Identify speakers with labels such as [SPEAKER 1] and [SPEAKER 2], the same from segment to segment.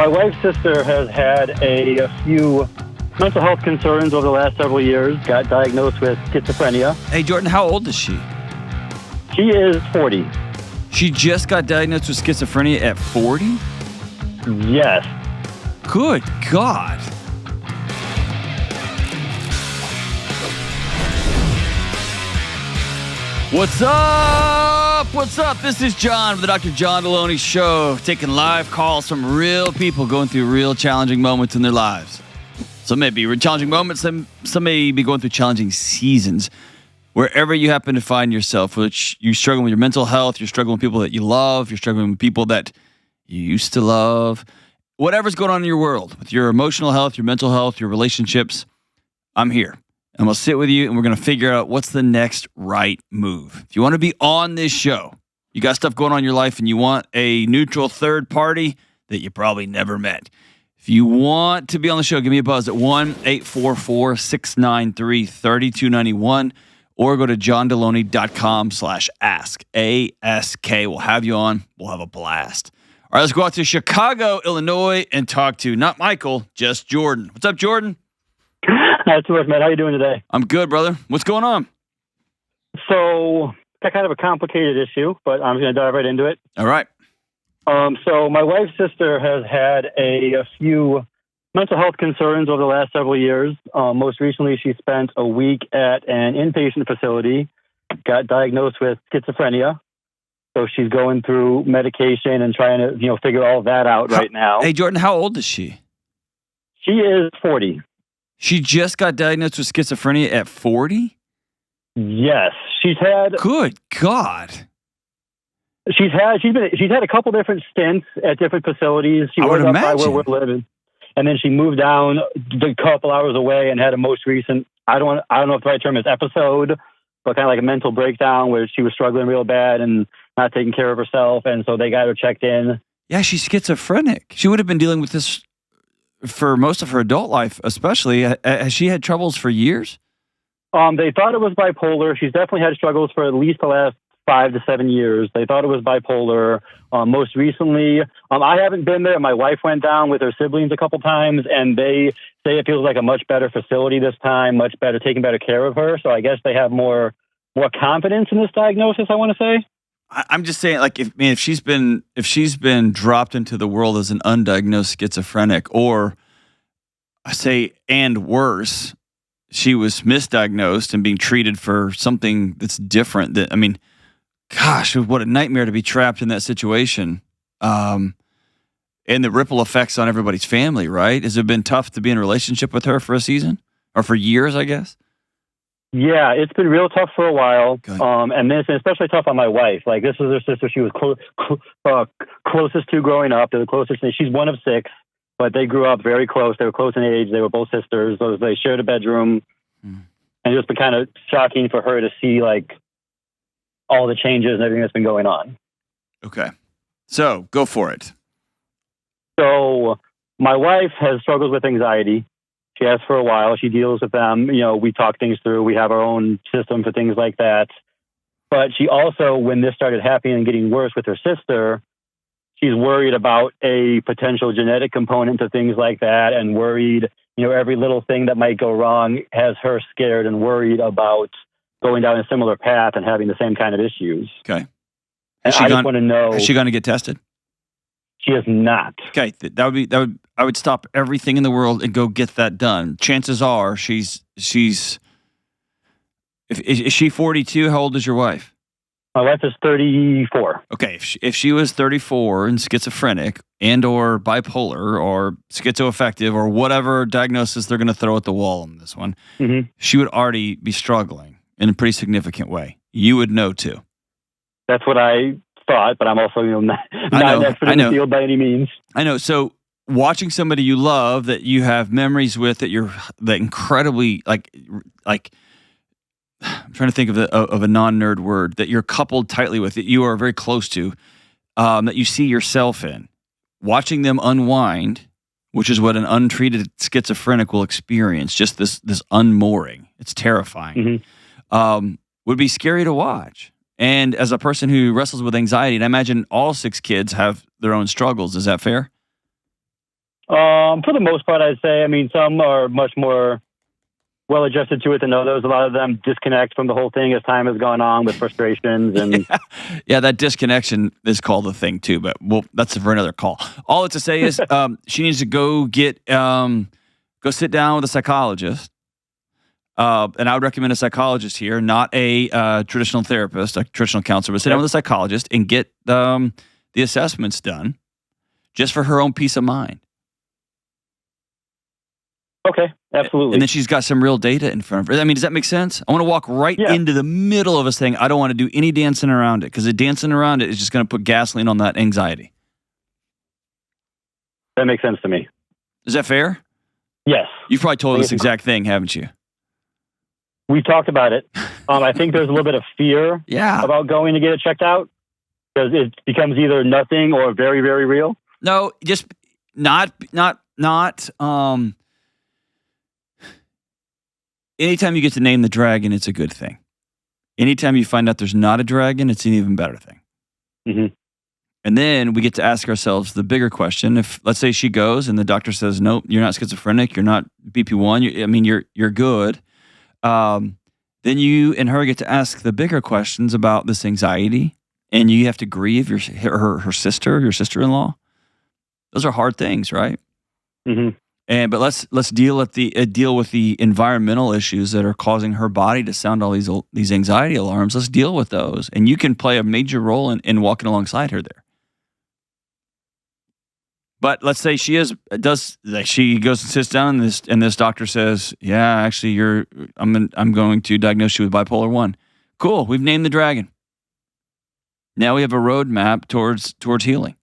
[SPEAKER 1] my wife's sister has had a few mental health concerns over the last several years, got diagnosed with schizophrenia.
[SPEAKER 2] Hey, Jordan, how old is she?
[SPEAKER 1] She is 40.
[SPEAKER 2] She just got diagnosed with schizophrenia at 40?
[SPEAKER 1] Yes.
[SPEAKER 2] Good God. What's up? What's up? This is John with the Dr. John Delony Show, taking live calls from real people going through real challenging moments in their lives. Some may be challenging moments, some may be going through challenging seasons. Wherever you happen to find yourself, which you're struggling with your mental health, you're struggling with people that you love, you're struggling with people that you used to love, whatever's going on in your world, with your emotional health, your mental health, your relationships, I'm here. And we'll sit with you and we're going to figure out what's the next right move. If you want to be on this show, you got stuff going on in your life and you want a neutral third party that you probably never met. If you want to be on the show, give me a buzz at 1-844-693-3291 or go to johndelony.com/ask. A-S-K. We'll have you on. We'll have a blast. All right, let's go out to Chicago, Illinois and talk to not Michael, just Jordan. What's up, Jordan?
[SPEAKER 1] That's worth, man. How you doing today?
[SPEAKER 2] I'm good, brother. What's going on?
[SPEAKER 1] So, got kind of a complicated issue, but I'm going to dive right into it.
[SPEAKER 2] All right.
[SPEAKER 1] So my wife's sister has had a few mental health concerns over the last several years. Most recently, she spent a week at an inpatient facility, got diagnosed with schizophrenia. So she's going through medication and trying to, figure all that out right now.
[SPEAKER 2] Hey, Jordan, how old is she?
[SPEAKER 1] She is 40.
[SPEAKER 2] She just got diagnosed with schizophrenia at 40?
[SPEAKER 1] Yes. She's had...
[SPEAKER 2] Good God.
[SPEAKER 1] She's had a couple different stints at different facilities. She was up by where we're living. And then she moved down a couple hours away and had a most recent, I don't know if the right term is episode, but kind of like a mental breakdown where she was struggling real bad and not taking care of herself. And so they got her checked in.
[SPEAKER 2] Yeah, she's schizophrenic. She would have been dealing with this for most of her adult life, especially. Has she had troubles for years?
[SPEAKER 1] They thought it was bipolar. She's definitely had struggles for at least the last 5 to 7 years. They thought it was bipolar. Most recently, I haven't been there. My wife went down with her siblings a couple times, and they say it feels like a much better facility this time, much better, taking better care of her. So I guess they have more confidence in this diagnosis, I want to say.
[SPEAKER 2] I'm just saying, like, if she's been dropped into the world as an undiagnosed schizophrenic, or I say, and worse, she was misdiagnosed and being treated for something that's different. Gosh, what a nightmare to be trapped in that situation. And the ripple effects on everybody's family, right? Has it been tough to be in a relationship with her for a season or for years, I guess?
[SPEAKER 1] Yeah, it's been real tough for a while. And this is especially tough on my wife. Like, this is her sister she was closest to growing up. They're the closest. She's one of 6, but they grew up very close. They were close in age. They were both sisters. So they shared a bedroom. And it's just been kind of shocking for her to see, like, all the changes and everything that's been going on.
[SPEAKER 2] Okay. So, go for it.
[SPEAKER 1] So, my wife has struggles with anxiety. She has for a while. She deals with them. We talk things through. We have our own system for things like that. But she also, when this started happening and getting worse with her sister, she's worried about a potential genetic component to things like that, and worried, every little thing that might go wrong has her scared and worried about going down a similar path and having the same kind of issues.
[SPEAKER 2] Okay.
[SPEAKER 1] And I just want to know...
[SPEAKER 2] Is she going to get tested?
[SPEAKER 1] She is not.
[SPEAKER 2] Okay. I would stop everything in the world and go get that done. Chances are is she 42? How old is your wife?
[SPEAKER 1] My wife is 34.
[SPEAKER 2] Okay. If she was 34 and schizophrenic and or bipolar or schizoaffective or whatever diagnosis they're going to throw at the wall on this one, she would already be struggling in a pretty significant way. You would know too.
[SPEAKER 1] That's what I thought, but I'm also not an expert in the field by any means.
[SPEAKER 2] I know. So watching somebody you love that you have memories with that incredibly like I'm trying to think of a non-nerd word that you're coupled tightly with, that you are very close to, that you see yourself in. Watching them unwind, which is what an untreated schizophrenic will experience, just this unmooring. It's terrifying. Would be scary to watch. And as a person who wrestles with anxiety, and I imagine all 6 kids have their own struggles. Is that fair?
[SPEAKER 1] For the most part, I'd say. I mean, some are much more well adjusted to it than others. A lot of them disconnect from the whole thing as time has gone on with frustrations and.
[SPEAKER 2] Yeah, that disconnection is called a thing too, but that's for another call. All it's to say is she needs to go sit down with a psychologist. And I would recommend a psychologist here, not a traditional therapist, a traditional counselor, but sit down with a psychologist and get the assessments done just for her own peace of mind.
[SPEAKER 1] Okay, absolutely.
[SPEAKER 2] And then she's got some real data in front of her. I mean, does that make sense? I want to walk right into the middle of this thing. I don't want to do any dancing around it because the dancing around it is just going to put gasoline on that anxiety.
[SPEAKER 1] That makes sense to me.
[SPEAKER 2] Is that fair?
[SPEAKER 1] Yes.
[SPEAKER 2] You've probably told this exact thing, haven't you?
[SPEAKER 1] We talked about it. I think there's a little bit of fear about going to get it checked out because it becomes either nothing or very, very real.
[SPEAKER 2] No, just not. Anytime you get to name the dragon, it's a good thing. Anytime you find out there's not a dragon, it's an even better thing.
[SPEAKER 1] Mm-hmm.
[SPEAKER 2] And then we get to ask ourselves the bigger question. If, let's say she goes and the doctor says, nope, you're not schizophrenic, you're not BP1, you're good. Then you and her get to ask the bigger questions about this anxiety, and you have to grieve her sister, your sister-in-law. Those are hard things, right?
[SPEAKER 1] Mm-hmm.
[SPEAKER 2] But let's deal with the environmental issues that are causing her body to sound all these anxiety alarms. Let's deal with those, and you can play a major role in walking alongside her there. But let's say she goes and sits down, and this doctor says, "Yeah, actually, I'm going to diagnose you with bipolar 1." Cool, we've named the dragon. Now we have a roadmap towards healing.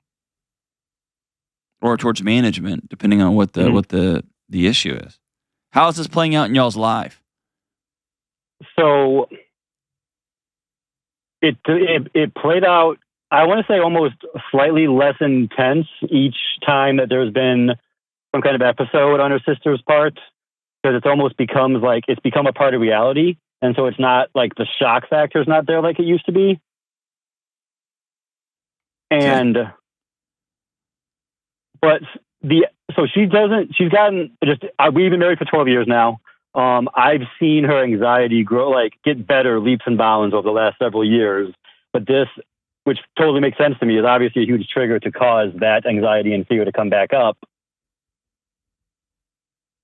[SPEAKER 2] Or towards management, depending on what the issue is. How is this playing out in y'all's life?
[SPEAKER 1] So it played out, I want to say, almost slightly less intense each time that there's been some kind of episode on her sister's part, because it almost becomes like it's become a part of reality, and so it's not like the shock factor is not there like it used to be. And but she's gotten we've been married for 12 years now. I've seen her anxiety grow, get better leaps and bounds over the last several years. But this, which totally makes sense to me, is obviously a huge trigger to cause that anxiety and fear to come back up.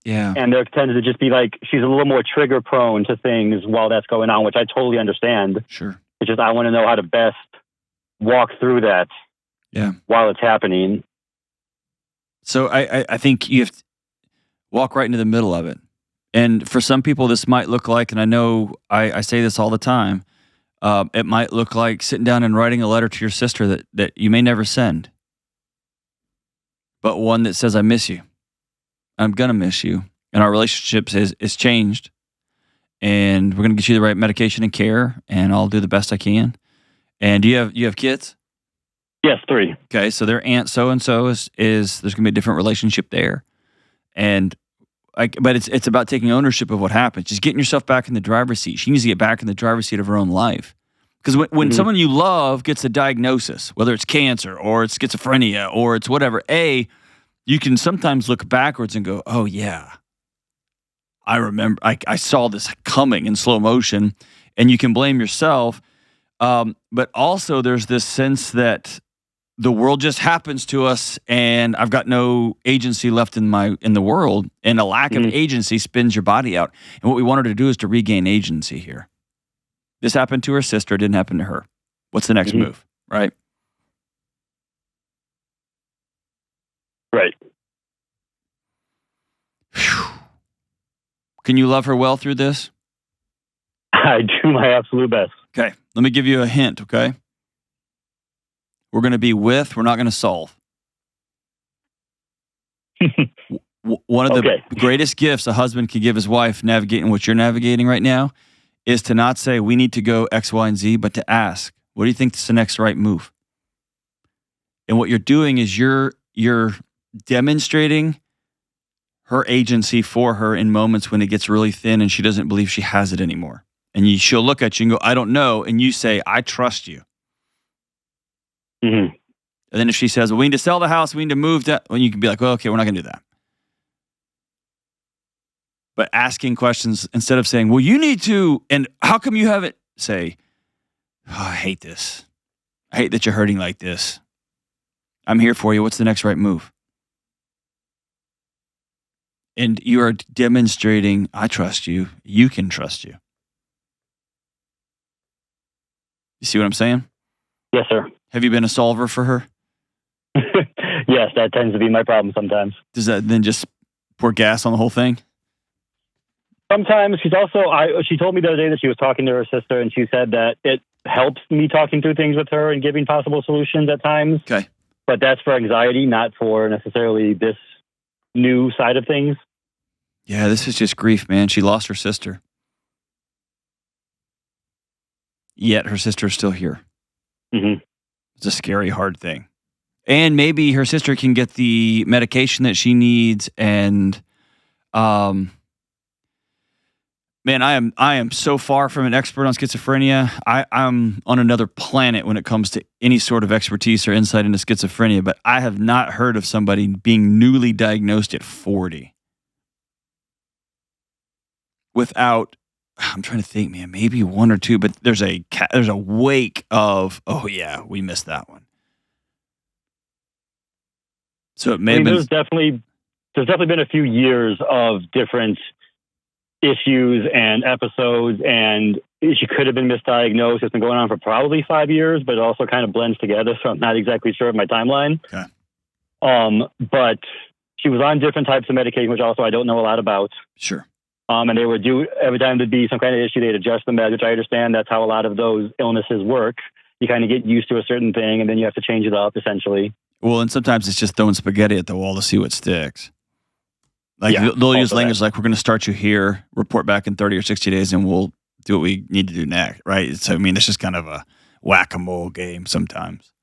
[SPEAKER 2] Yeah.
[SPEAKER 1] And there tends to just be she's a little more trigger prone to things while that's going on, which I totally understand.
[SPEAKER 2] Sure.
[SPEAKER 1] It's just, I want to know how to best walk through that while it's happening.
[SPEAKER 2] So I think you have to walk right into the middle of it. And for some people, this might look like, and I know I say this all the time, it might look like sitting down and writing a letter to your sister that you may never send, but one that says, I miss you. I'm going to miss you. And our relationship is changed. And we're going to get you the right medication and care, and I'll do the best I can. And do you have kids?
[SPEAKER 1] Yes, 3.
[SPEAKER 2] Okay, so their aunt so-and-so is there's going to be a different relationship there. And but it's about taking ownership of what happened. Just getting yourself back in the driver's seat. She needs to get back in the driver's seat of her own life. Because when someone you love gets a diagnosis, whether it's cancer or it's schizophrenia or it's whatever, you can sometimes look backwards and go, oh yeah, I remember, I saw this coming in slow motion, and you can blame yourself. But also there's this sense that the world just happens to us, and I've got no agency left in the world, and a lack of agency spins your body out. And what we want her to do is to regain agency here. This happened to her sister, it didn't happen to her. What's the next move, right?
[SPEAKER 1] Right.
[SPEAKER 2] Whew. Can you love her well through this?
[SPEAKER 1] I do my absolute best.
[SPEAKER 2] Okay, let me give you a hint, okay? We're going to be we're not going to solve. One of the greatest gifts a husband can give his wife navigating what you're navigating right now is to not say, we need to go X, Y, and Z, but to ask, what do you think is the next right move? And what you're doing is you're demonstrating her agency for her in moments when it gets really thin and she doesn't believe she has it anymore. And she'll look at you and go, I don't know. And you say, I trust you.
[SPEAKER 1] Mm-hmm.
[SPEAKER 2] And then if she says, well, we need to sell the house, we need to move that, well, you can be like, well, okay, we're not going to do that. But asking questions instead of saying, well, you need to, and how come you haven't, say, oh, I hate this. I hate that you're hurting like this. I'm here for you. What's the next right move? And you are demonstrating, I trust you. You can trust you. You see what I'm saying?
[SPEAKER 1] Yes, sir.
[SPEAKER 2] Have you been a solver for her?
[SPEAKER 1] Yes, that tends to be my problem sometimes.
[SPEAKER 2] Does that then just pour gas on the whole thing?
[SPEAKER 1] Sometimes she told me the other day that she was talking to her sister, and she said that it helps me talking through things with her and giving possible solutions at times.
[SPEAKER 2] Okay.
[SPEAKER 1] But that's for anxiety, not for necessarily this new side of things.
[SPEAKER 2] Yeah, this is just grief, man. She lost her sister. Yet her sister is still here.
[SPEAKER 1] Mm-hmm.
[SPEAKER 2] It's a scary, hard thing. And maybe her sister can get the medication that she needs. And, man, I am so far from an expert on schizophrenia. I'm on another planet when it comes to any sort of expertise or insight into schizophrenia. But I have not heard of somebody being newly diagnosed at 40 without. I'm trying to think, man, maybe one or two, but there's a wake of, oh yeah, we missed that one. So it may have been. There's
[SPEAKER 1] definitely been a few years of different issues and episodes, and she could have been misdiagnosed. It's been going on for probably 5 years, but it also kind of blends together. So I'm not exactly sure of my timeline.
[SPEAKER 2] Okay.
[SPEAKER 1] But she was on different types of medication, which also I don't know a lot about.
[SPEAKER 2] Sure.
[SPEAKER 1] And they would do, every time there'd be some kind of issue, they'd adjust the meds, which I understand that's how a lot of those illnesses work. You kind of get used to a certain thing, and then you have to change it up, essentially.
[SPEAKER 2] Well, and sometimes it's just throwing spaghetti at the wall to see what sticks. Like, they'll use language like, we're going to start you here, report back in 30 or 60 days, and we'll do what we need to do next, right? So, I mean, it's just kind of a whack-a-mole game sometimes.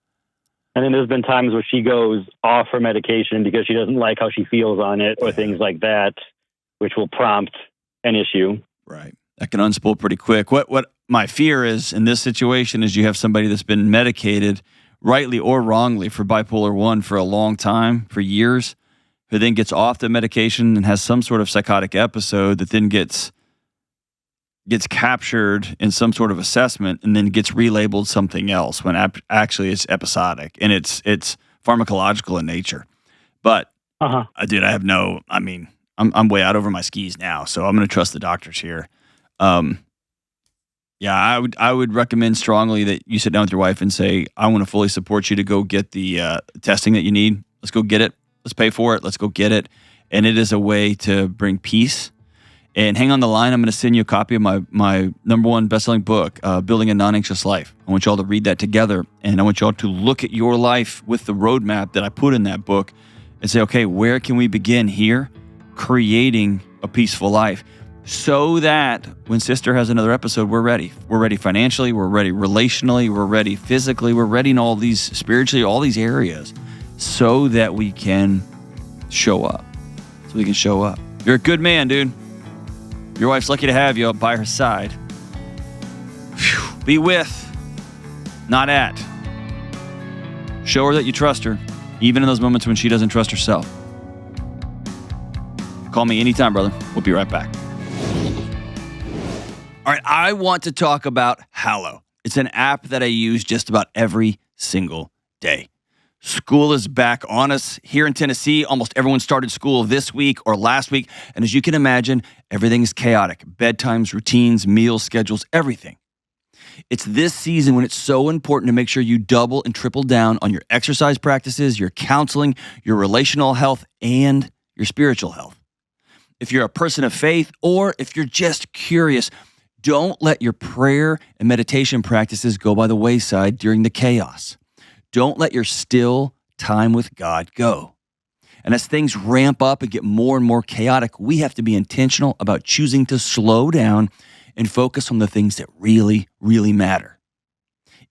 [SPEAKER 1] And then there's been times where she goes off her medication because she doesn't like how she feels on it or things like that, which will prompt an issue.
[SPEAKER 2] Right. That can unspool pretty quick. What my fear is in this situation is you have somebody that's been medicated, rightly or wrongly, for bipolar 1 for a long time, for years, who then gets off the medication and has some sort of psychotic episode that then gets captured in some sort of assessment and then gets relabeled something else when actually it's episodic and it's pharmacological in nature. But, dude, I'm way out over my skis now, so I'm going to trust the doctors here. Yeah, I would recommend strongly that you sit down with your wife and say, I want to fully support you to go get the testing that you need. Let's go get it. Let's pay for it. Let's go get it. And it is a way to bring peace. And hang on the line. I'm going to send you a copy of my #1 best-selling book, Building a Non-Anxious Life. I want you all to read that together, and I want you all to look at your life with the roadmap that I put in that book and say, okay, where can we begin here? Creating a peaceful life so that when sister has another episode, we're ready. We're ready financially. We're ready relationally. We're ready physically. We're ready in all these spiritually, all these areas so that we can show up. You're a good man, dude. Your wife's lucky to have you by her side. Whew. Be with, not at. Show her that you trust her, even in those moments when she doesn't trust herself. Call me anytime, brother. We'll be right back. All right, I want to talk about Hallow. It's an app that I use just about every single day. School is back on us here in Tennessee. Almost everyone started school this week or last week. And as you can imagine, everything is chaotic. Bedtimes, routines, meals, schedules, everything. It's this season when it's so important to make sure you double and triple down on your exercise practices, your counseling, your relational health, and your spiritual health. If you're a person of faith or if you're just curious, don't let your prayer and meditation practices go by the wayside during the chaos. Don't let your still time with God go. And as things ramp up and get more and more chaotic, we have to be intentional about choosing to slow down and focus on the things that really, really matter.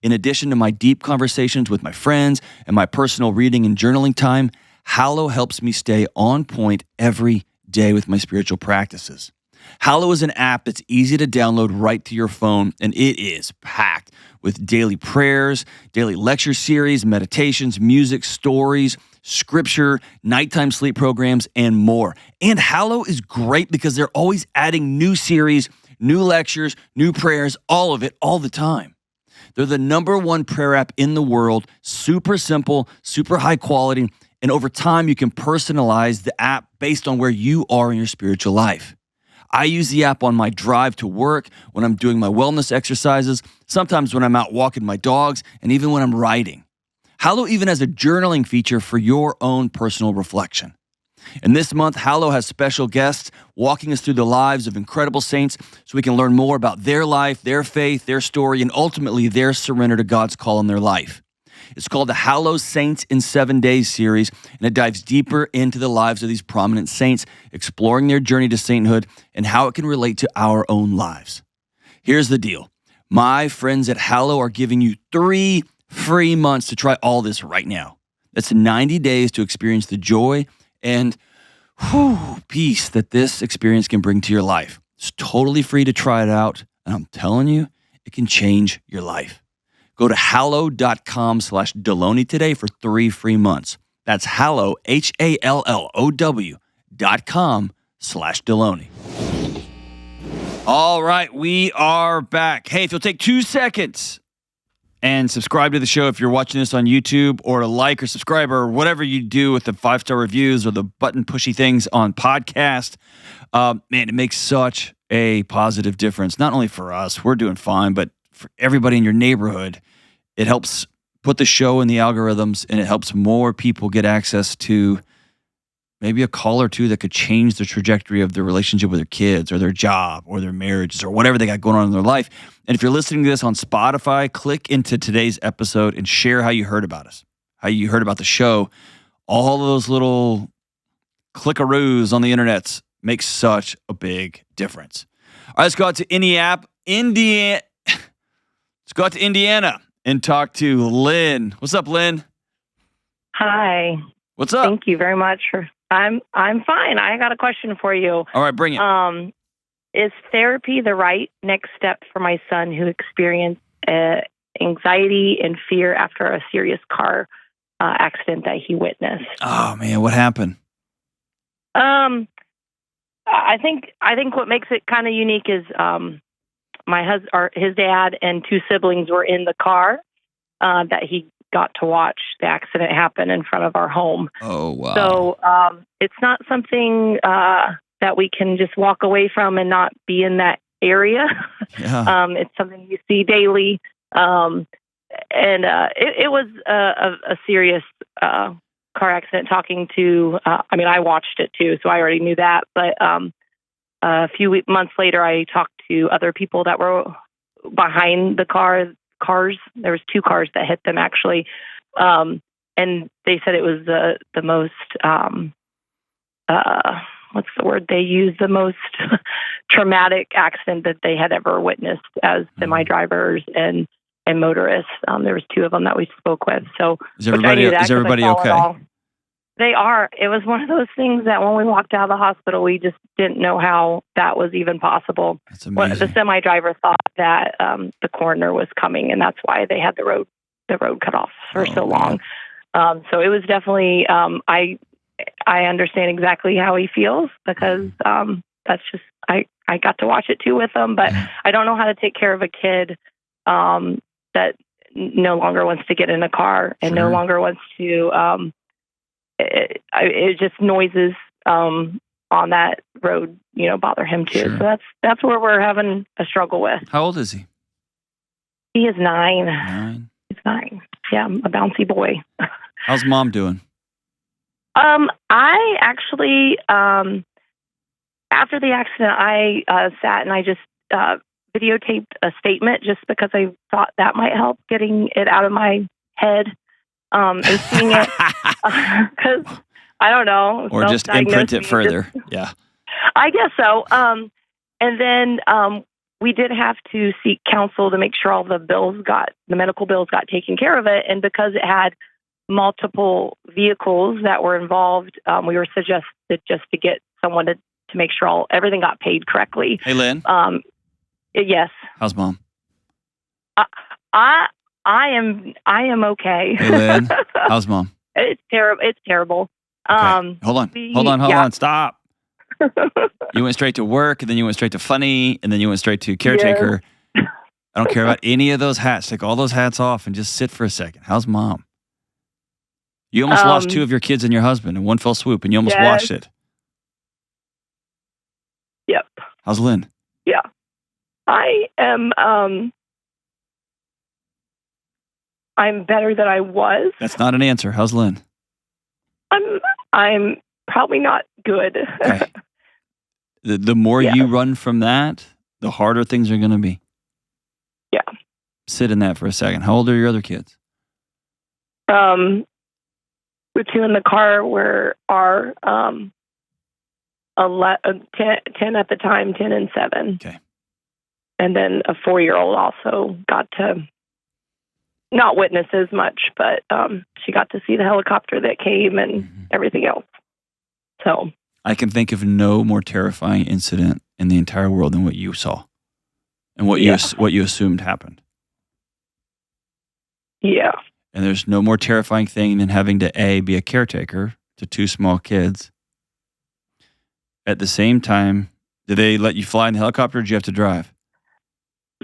[SPEAKER 2] In addition to my deep conversations with my friends and my personal reading and journaling time, Hallow helps me stay on point every day with my spiritual practices. Hallow is an app that's easy to download right to your phone, and it is packed with daily prayers, daily lecture series, meditations, music, stories, scripture, nighttime sleep programs, and more. And Hallow is great because they're always adding new series, new lectures, new prayers, all of it, all the time. They're the #1 prayer app in the world, super simple, super high quality, and over time you can personalize the app based on where you are in your spiritual life. I use the app on my drive to work, when I'm doing my wellness exercises, sometimes when I'm out walking my dogs, and even when I'm writing. Hallow even has a journaling feature for your own personal reflection. And this month, Hallow has special guests walking us through the lives of incredible saints so we can learn more about their life, their faith, their story, and ultimately their surrender to God's call in their life. It's called the Hallow Saints in 7 Days series, and it dives deeper into the lives of these prominent saints, exploring their journey to sainthood and how it can relate to our own lives. Here's the deal. My friends at Hallow are giving you 3 free months to try all this right now. That's 90 days to experience the joy and peace that this experience can bring to your life. It's totally free to try it out, and I'm telling you, it can change your life. Go to hallow.com/Delony today for 3 free months. That's Hallow, HALLOW.com/Delony. All right, we are back. Hey, if you'll take 2 seconds and subscribe to the show if you're watching this on YouTube, or to like or subscribe or whatever you do with the 5-star reviews or the button pushy things on podcast. Man, it makes such a positive difference. Not only for us, we're doing fine, but for everybody in your neighborhood. It helps put the show in the algorithms, and it helps more people get access to maybe a call or two that could change the trajectory of their relationship with their kids or their job or their marriages or whatever they got going on in their life. And if you're listening to this on Spotify, click into today's episode and share how you heard about us, how you heard about the show. All of those little clickaroos on the internet make such a big difference. All right, let's go out to Indiana. Let's go out to Indiana and talk to Lynn. What's up, Lynn?
[SPEAKER 3] Hi.
[SPEAKER 2] What's up?
[SPEAKER 3] Thank you very much for. I'm fine. I got a question for you.
[SPEAKER 2] All right, bring it.
[SPEAKER 3] Is therapy the right next step for my son who experienced anxiety and fear after a serious car accident that he witnessed?
[SPEAKER 2] Oh man, what happened?
[SPEAKER 3] I think what makes it kind of unique is his dad and 2 siblings were in the car that he got to watch the accident happen in front of our home.
[SPEAKER 2] Oh, wow.
[SPEAKER 3] So it's not something that we can just walk away from and not be in that area.
[SPEAKER 2] Yeah.
[SPEAKER 3] It's something you see daily. It was a serious car accident. Talking to, I watched it too, so I already knew that. But a few months later, I talked to other people that were behind the cars. There was 2 cars that hit them actually, and they said it was the most what's the word they use, the most traumatic accident that they had ever witnessed as semi drivers and motorists. There was 2 of them that we spoke with. So
[SPEAKER 2] is everybody okay?
[SPEAKER 3] They are. It was one of those things that when we walked out of the hospital, we just didn't know how that was even possible.
[SPEAKER 2] That's amazing.
[SPEAKER 3] The semi driver thought that the coroner was coming, and that's why they had the road cut off for so long. So it was definitely. I understand exactly how he feels because that's just I got to watch it too with him, but I don't know how to take care of a kid that no longer wants to get in a car and no longer wants to. It just noises on that road, bother him too.
[SPEAKER 2] Sure.
[SPEAKER 3] So that's where we're having a struggle with.
[SPEAKER 2] How old is he?
[SPEAKER 3] He is 9.
[SPEAKER 2] 9.
[SPEAKER 3] He's 9. Yeah, a bouncy boy.
[SPEAKER 2] How's mom doing?
[SPEAKER 3] I actually, after the accident, I sat and I just videotaped a statement just because I thought that might help getting it out of my head. And seeing it, because I don't know.
[SPEAKER 2] Or just imprint it further. Yeah.
[SPEAKER 3] I guess so. And then we did have to seek counsel to make sure all the medical bills got taken care of it. And because it had multiple vehicles that were involved, we were suggested just to get someone to make sure everything got paid correctly.
[SPEAKER 2] Hey, Lynn.
[SPEAKER 3] Yes.
[SPEAKER 2] How's mom?
[SPEAKER 3] I am okay.
[SPEAKER 2] Hey, Lynn, how's mom?
[SPEAKER 3] It's terrible. It's terrible.
[SPEAKER 2] Okay. Hold on. Stop. You went straight to work, and then you went straight to funny, and then you went straight to caretaker.
[SPEAKER 3] Yes.
[SPEAKER 2] I don't care about any of those hats. Take all those hats off and just sit for a second. How's mom? You almost lost 2 of your kids and your husband in one fell swoop, and you almost watched it.
[SPEAKER 3] Yep.
[SPEAKER 2] How's Lynn?
[SPEAKER 3] Yeah. I am, I'm better than I was.
[SPEAKER 2] That's not an answer. How's Lynn?
[SPEAKER 3] I'm probably not good.
[SPEAKER 2] Okay. The more you run from that, the harder things are going to be.
[SPEAKER 3] Yeah.
[SPEAKER 2] Sit in that for a second. How old are your other kids?
[SPEAKER 3] The 2 in the car are 10 at the time, 10 and 7.
[SPEAKER 2] Okay.
[SPEAKER 3] And then a 4-year-old also got to not witness as much, but she got to see the helicopter that came and everything else. So
[SPEAKER 2] I can think of no more terrifying incident in the entire world than what you saw and what you assumed happened.
[SPEAKER 3] Yeah.
[SPEAKER 2] And there's no more terrifying thing than having to be a caretaker to 2 small kids. At the same time, did they let you fly in the helicopter or did you have to drive?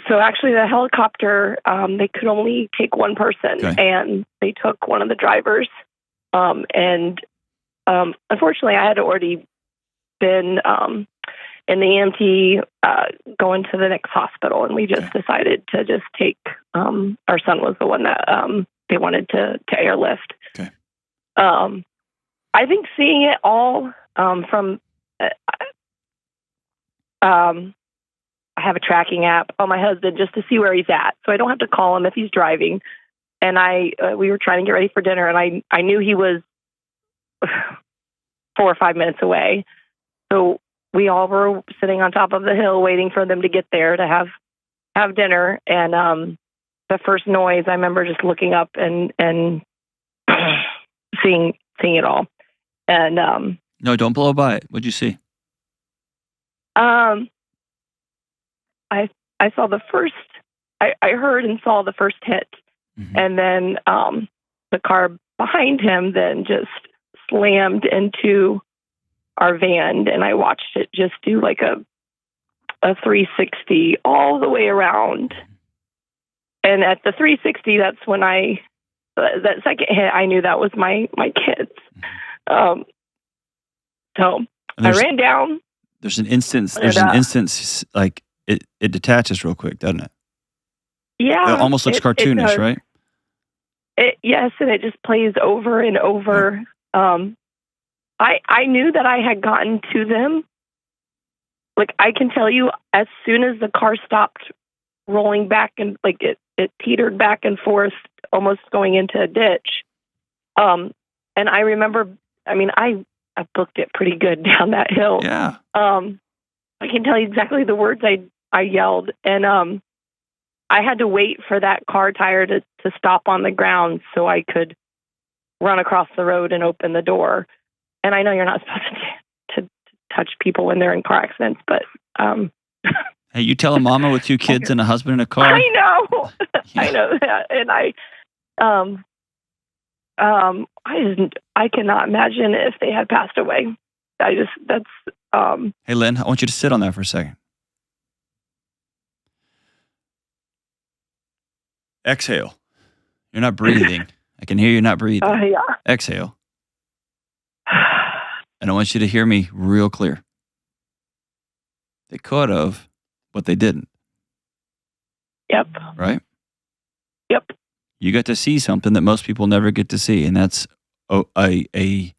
[SPEAKER 3] So actually the helicopter, they could only take one person, and they took one of the drivers. And unfortunately, I had already been in the EMT going to the next hospital, and we just decided to just take, our son was the one that they wanted to airlift.
[SPEAKER 2] Okay.
[SPEAKER 3] I think seeing it all from... I have a tracking app on my husband just to see where he's at, so I don't have to call him if he's driving. And we were trying to get ready for dinner, and I knew he was 4 or 5 minutes away. So we all were sitting on top of the hill waiting for them to get there to have dinner. And the first noise, I remember just looking up and seeing it all. And
[SPEAKER 2] no, don't blow by it. What'd you see?
[SPEAKER 3] I saw the first, I heard and saw the first hit. And then the car behind him then just slammed into our van, and I watched it just do like a 360 all the way around. And at the 360, that's when that second hit, I knew that was my kids. So I ran down.
[SPEAKER 2] There's an instance like it detaches real quick, doesn't it?
[SPEAKER 3] Yeah.
[SPEAKER 2] It almost looks cartoonish, right?
[SPEAKER 3] Yes, and it just plays over and over. I knew that I had gotten to them. Like, I can tell you, as soon as the car stopped rolling back and like it teetered back and forth, almost going into a ditch. And I remember, I mean, I booked it pretty good down that hill.
[SPEAKER 2] Yeah.
[SPEAKER 3] I can tell you exactly the words I yelled, and I had to wait for that car tire to stop on the ground so I could run across the road and open the door. And I know you're not supposed to touch people when they're in car accidents, but
[SPEAKER 2] hey, you tell a mama with 2 kids and a husband in a car?
[SPEAKER 3] I know. Yeah. I know that. And I cannot imagine if they had passed away.
[SPEAKER 2] Hey, Lynn, I want you to sit on that for a second. Exhale. You're not breathing. I can hear you not breathing.
[SPEAKER 3] Yeah.
[SPEAKER 2] Exhale. And I want you to hear me real clear. They could have, but they didn't.
[SPEAKER 3] Yep.
[SPEAKER 2] Right?
[SPEAKER 3] Yep.
[SPEAKER 2] You got to see something that most people never get to see, and that's a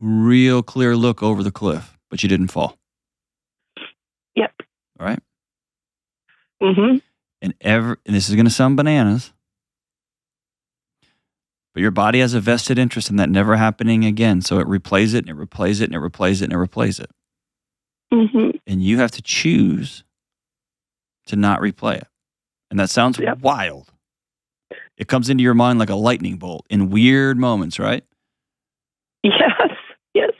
[SPEAKER 2] real clear look over the cliff, but you didn't fall.
[SPEAKER 3] Yep.
[SPEAKER 2] All right?
[SPEAKER 3] Mm-hmm.
[SPEAKER 2] And this is going to sound bananas, but your body has a vested interest in that never happening again. So it replays it, and it replays it, and it replays it, and it replays it.
[SPEAKER 3] Mm-hmm.
[SPEAKER 2] And you have to choose to not replay it. And that sounds wild. It comes into your mind like a lightning bolt in weird moments, right?
[SPEAKER 3] Yes. Yes.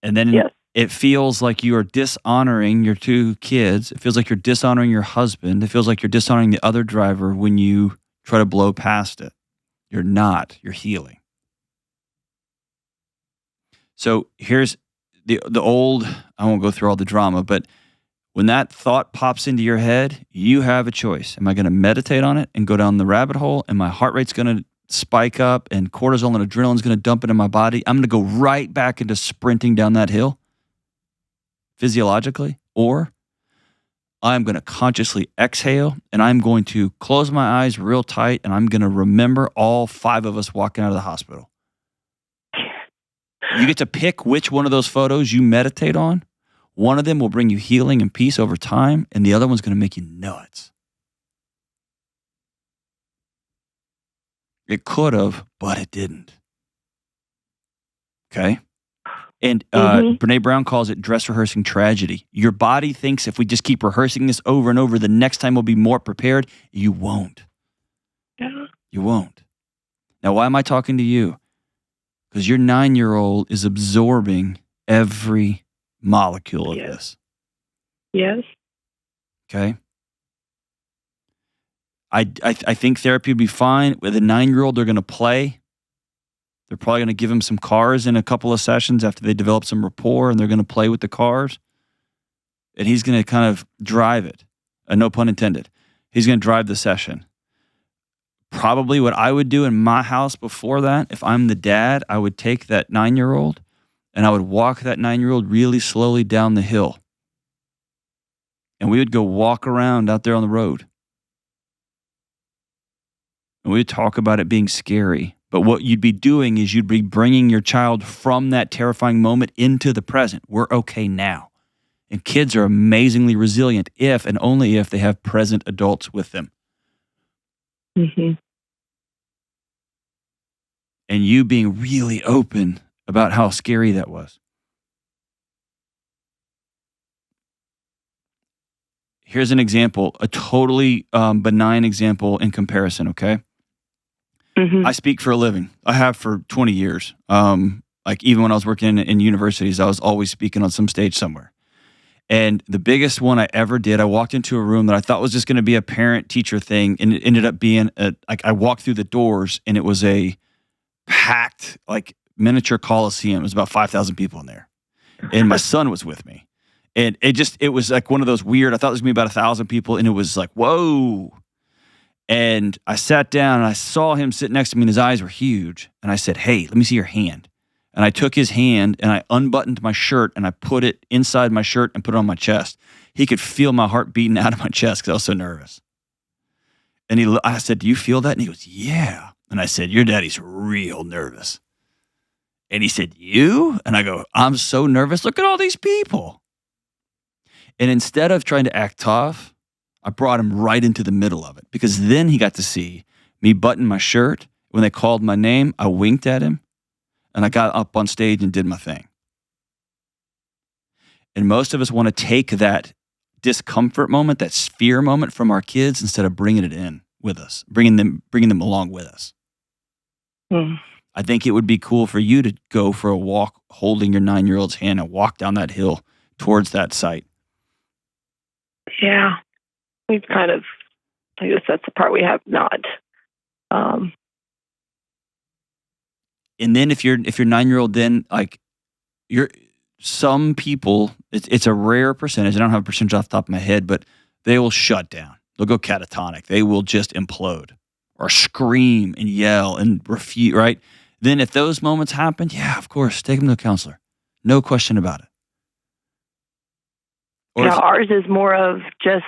[SPEAKER 2] And then It feels like you are dishonoring your two kids. It feels like you're dishonoring your husband. It feels like you're dishonoring the other driver when you try to blow past it. You're not. You're healing. So here's the old, I won't go through all the drama, but when that thought pops into your head, you have a choice. Am I going to meditate on it and go down the rabbit hole, and my heart rate's going to spike up and cortisol and adrenaline's going to dump into my body? I'm going to go right back into sprinting down that hill physiologically, or I'm going to consciously exhale and I'm going to close my eyes real tight and I'm going to remember all 5 of us walking out of the hospital. You get to pick which one of those photos you meditate on. One of them will bring you healing and peace over time, and the other one's going to make you nuts. It could have, but it didn't. Okay? And Brene Brown calls it dress rehearsing tragedy. Your body thinks if we just keep rehearsing this over and over, the next time we'll be more prepared. You won't.
[SPEAKER 3] Yeah.
[SPEAKER 2] You won't. Now, why am I talking to you? Because your 9-year-old is absorbing every molecule of this.
[SPEAKER 3] Yes.
[SPEAKER 2] Okay? I think therapy would be fine. With a 9-year-old, they're going to play. They're probably going to give him some cars in a couple of sessions after they develop some rapport, and they're going to play with the cars. And he's going to kind of drive it. No pun intended. He's going to drive the session. Probably what I would do in my house before that, if I'm the dad, I would take that 9-year-old and I would walk that 9-year-old really slowly down the hill. And we would go walk around out there on the road. And we would talk about it being scary. But what you'd be doing is you'd be bringing your child from that terrifying moment into the present. We're okay now. And kids are amazingly resilient if and only if they have present adults with them.
[SPEAKER 3] Mm-hmm.
[SPEAKER 2] And you being really open about how scary that was. Here's an example, a totally benign example in comparison, okay?
[SPEAKER 3] Mm-hmm.
[SPEAKER 2] I speak for a living. I have for 20 years. Like even when I was working in universities, I was always speaking on some stage somewhere. And the biggest one I ever did, I walked into a room that I thought was just going to be a parent-teacher thing, and it ended up being like I walked through the doors, and it was a packed, like miniature coliseum. It was about 5,000 people in there, and my son was with me, and it was like one of those weird. I thought it was going to be about 1,000 people, and it was like whoa. And I sat down and I saw him sit next to me and his eyes were huge. And I said, hey, let me see your hand. And I took his hand and I unbuttoned my shirt and I put it inside my shirt and put it on my chest. He could feel my heart beating out of my chest because I was so nervous. And I said, do you feel that? And he goes, yeah. And I said, your daddy's real nervous. And he said, you? And I go, I'm so nervous. Look at all these people. And instead of trying to act tough, I brought him right into the middle of it because then he got to see me button my shirt. When they called my name, I winked at him and I got up on stage and did my thing. And most of us want to take that discomfort moment, that fear moment from our kids instead of bringing it in with us, bringing them along with us.
[SPEAKER 3] Mm.
[SPEAKER 2] I think it would be cool for you to go for a walk holding your 9-year-old's hand and walk down that hill towards that site.
[SPEAKER 3] Yeah. We've kind of, I guess that's the part we have not.
[SPEAKER 2] And then if your 9-year-old then like some people, it's a rare percentage. I don't have a percentage off the top of my head, but they will shut down. They'll go catatonic. They will just implode or scream and yell and refute, right? Then if those moments happen, yeah, of course, take them to a counselor. No question about it. Or
[SPEAKER 3] yeah, ours is more of just,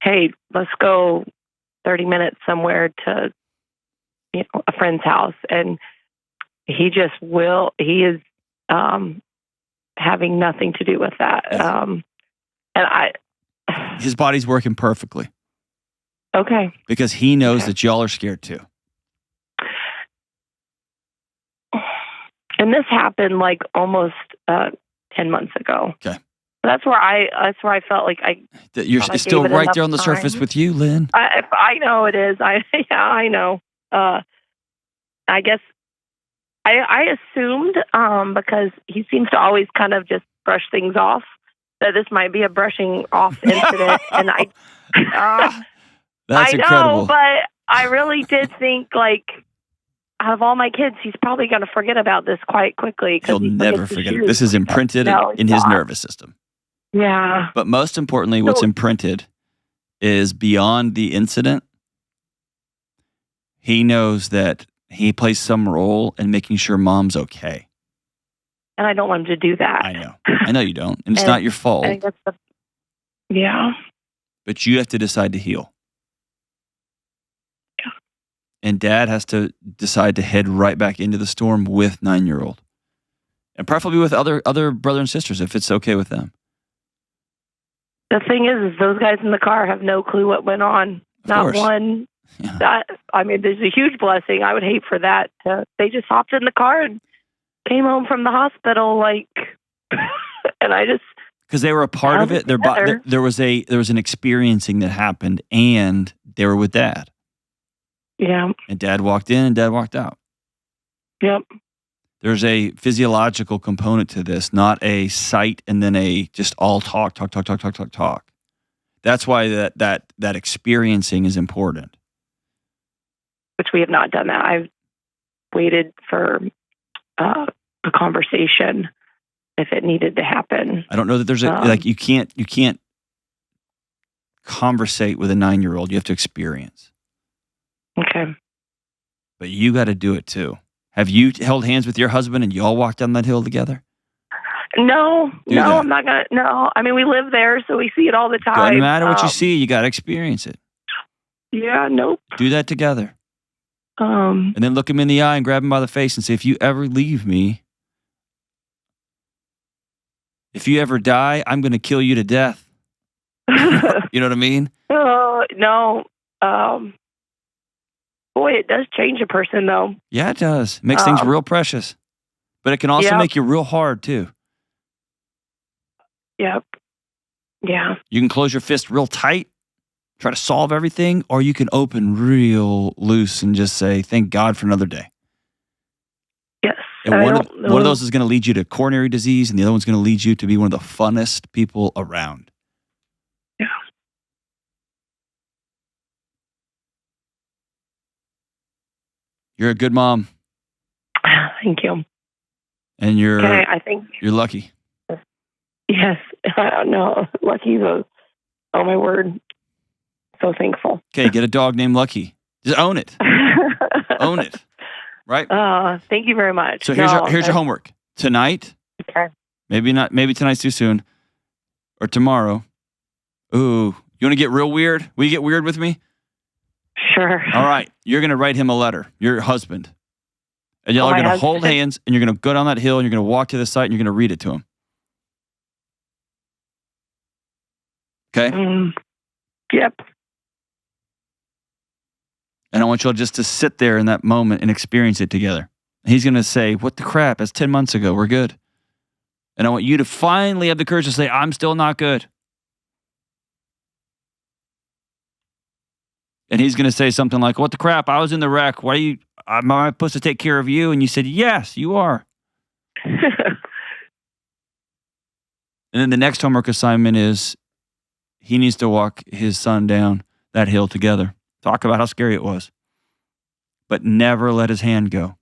[SPEAKER 3] hey, let's go 30 minutes somewhere to a friend's house. And he is having nothing to do with that.
[SPEAKER 2] Yeah. His body's working perfectly.
[SPEAKER 3] Okay.
[SPEAKER 2] Because he knows that y'all are scared too.
[SPEAKER 3] And this happened like almost 10 months ago.
[SPEAKER 2] Okay.
[SPEAKER 3] That's where I felt like
[SPEAKER 2] it's still right there on the surface with you, Lynn.
[SPEAKER 3] I know it is. I know. I guess I assumed, because he seems to always kind of just brush things off, that this might be a brushing off incident. And
[SPEAKER 2] That's
[SPEAKER 3] I
[SPEAKER 2] incredible.
[SPEAKER 3] know, but I really did think, like, out of all my kids, he's probably going to forget about this quite quickly.
[SPEAKER 2] He'll never forget it. This is imprinted in his nervous system.
[SPEAKER 3] Yeah.
[SPEAKER 2] But most importantly, what's imprinted is beyond the incident, he knows that he plays some role in making sure mom's okay.
[SPEAKER 3] And I don't want him to do that.
[SPEAKER 2] I know. I know you don't. And it's not your fault.
[SPEAKER 3] I think that's yeah.
[SPEAKER 2] But you have to decide to heal. Yeah. And dad has to decide to head right back into the storm with 9-year-old. And preferably with other brother and sisters if it's okay with them.
[SPEAKER 3] The thing is those guys in the car have no clue what went on. Not one. Yeah. There's a huge blessing. I would hate for that. They just hopped in the car and came home from the hospital, like, and I just
[SPEAKER 2] because they were a part of it. There was an experiencing that happened, and they were with dad.
[SPEAKER 3] Yeah.
[SPEAKER 2] And dad walked in, and dad walked out.
[SPEAKER 3] Yep.
[SPEAKER 2] There's a physiological component to this, not a sight and then a just all talk. That's why that experiencing is important.
[SPEAKER 3] Which we have not done that. I've waited for a conversation if it needed to happen.
[SPEAKER 2] I don't know that there's you can't conversate with a 9-year-old. You have to experience.
[SPEAKER 3] Okay.
[SPEAKER 2] But you got to do it too. Have you held hands with your husband and you all walked down that hill together?
[SPEAKER 3] No, I'm not gonna. No, we live there, so we see it all the time.
[SPEAKER 2] Doesn't matter what you see, you got to experience it.
[SPEAKER 3] Yeah, nope.
[SPEAKER 2] Do that together. And then look him in the eye and grab him by the face and say, if you ever leave me, if you ever die, I'm going to kill you to death. You know what I mean?
[SPEAKER 3] No. Boy, it does change a person, though.
[SPEAKER 2] Yeah, it does. It makes things real precious. But it can also make you real hard, too.
[SPEAKER 3] Yep. Yeah.
[SPEAKER 2] You can close your fist real tight, try to solve everything, or you can open real loose and just say, thank God for another day.
[SPEAKER 3] Yes.
[SPEAKER 2] And one of those is going to lead you to coronary disease, and the other one's going to lead you to be one of the funnest people around.
[SPEAKER 3] Yeah.
[SPEAKER 2] You're a good mom.
[SPEAKER 3] Thank you.
[SPEAKER 2] And you're
[SPEAKER 3] you're
[SPEAKER 2] lucky.
[SPEAKER 3] Yes. No, Lucky's oh my word. So thankful.
[SPEAKER 2] Okay, get a dog named Lucky. Just own it. Own it. Right?
[SPEAKER 3] Thank you very much.
[SPEAKER 2] So here's your homework. Tonight.
[SPEAKER 3] Okay.
[SPEAKER 2] Maybe tonight's too soon. Or tomorrow. Ooh. You want to get real weird? Will you get weird with me?
[SPEAKER 3] Sure.
[SPEAKER 2] All right. You're going to write him a letter. Your husband. And y'all are going to hold hands, and you're going to go down that hill, and you're going to walk to the site, and you're going to read it to him. Okay?
[SPEAKER 3] Yep.
[SPEAKER 2] And I want y'all just to sit there in that moment and experience it together. He's going to say, what the crap? That's 10 months ago. We're good. And I want you to finally have the courage to say, I'm still not good. And he's going to say something like, what the crap? I was in the wreck. Am I supposed to take care of you? And you said, yes, you are. And then the next homework assignment is he needs to walk his son down that hill together. Talk about how scary it was. But never let his hand go.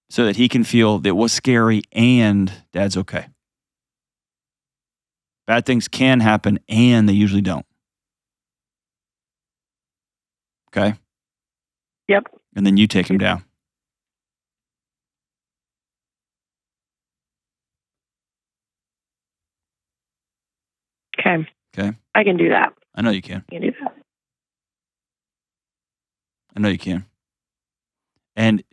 [SPEAKER 2] So that he can feel that it was scary and dad's okay. Bad things can happen and they usually don't. Okay?
[SPEAKER 3] Yep.
[SPEAKER 2] And then you take him down.
[SPEAKER 3] Okay.
[SPEAKER 2] Okay.
[SPEAKER 3] I can do that.
[SPEAKER 2] I know you can.
[SPEAKER 3] I can do that.
[SPEAKER 2] I know you can. And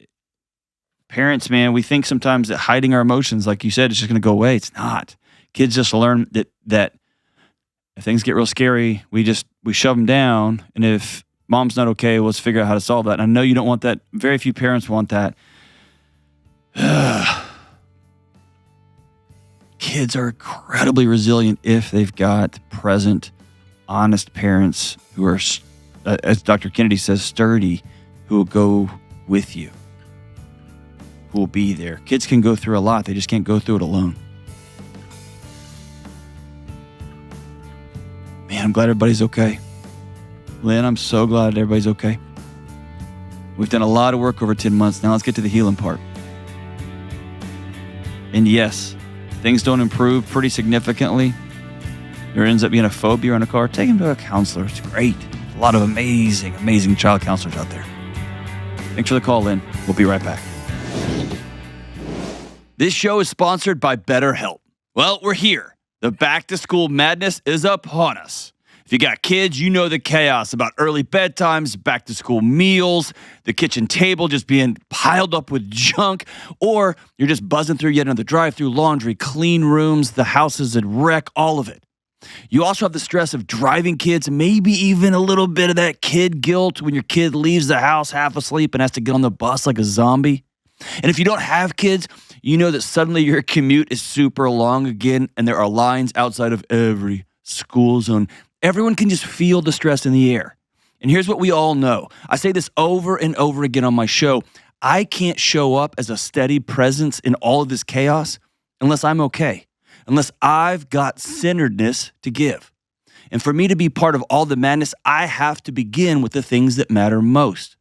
[SPEAKER 2] parents, man, we think sometimes that hiding our emotions, like you said, is just going to go away. It's not. Kids just learn that if things get real scary, we shove them down. And if mom's not okay, let's figure out how to solve that. And I know you don't want that. Very few parents want that. Kids are incredibly resilient if they've got present, honest parents who are, as Dr. Kennedy says, sturdy, who will go with you. who will be there. Kids can go through a lot. They just can't go through it alone. Man, I'm glad everybody's okay. Lynn, I'm so glad everybody's okay. We've done a lot of work over 10 months. Now let's get to the healing part. And yes, things don't improve pretty significantly. There ends up being a phobia on a car. Take him to a counselor. It's great. There's a lot of amazing, amazing child counselors out there. Thanks for the call, Lynn. We'll be right back. This show is sponsored by BetterHelp. Well, we're here. The back-to-school madness is upon us. If you got kids, you know the chaos about early bedtimes, back-to-school meals, the kitchen table just being piled up with junk, or you're just buzzing through yet another drive-through, laundry, clean rooms, the house is a wreck, all of it. You also have the stress of driving kids, maybe even a little bit of that kid guilt when your kid leaves the house half asleep and has to get on the bus like a zombie. And if you don't have kids, you know that suddenly your commute is super long again, and there are lines outside of every school zone. Everyone can just feel the stress in the air. And here's what we all know. I say this over and over again on my show. I can't show up as a steady presence in all of this chaos unless I'm okay, unless I've got centeredness to give. And for me to be part of all the madness, I have to begin with the things that matter most.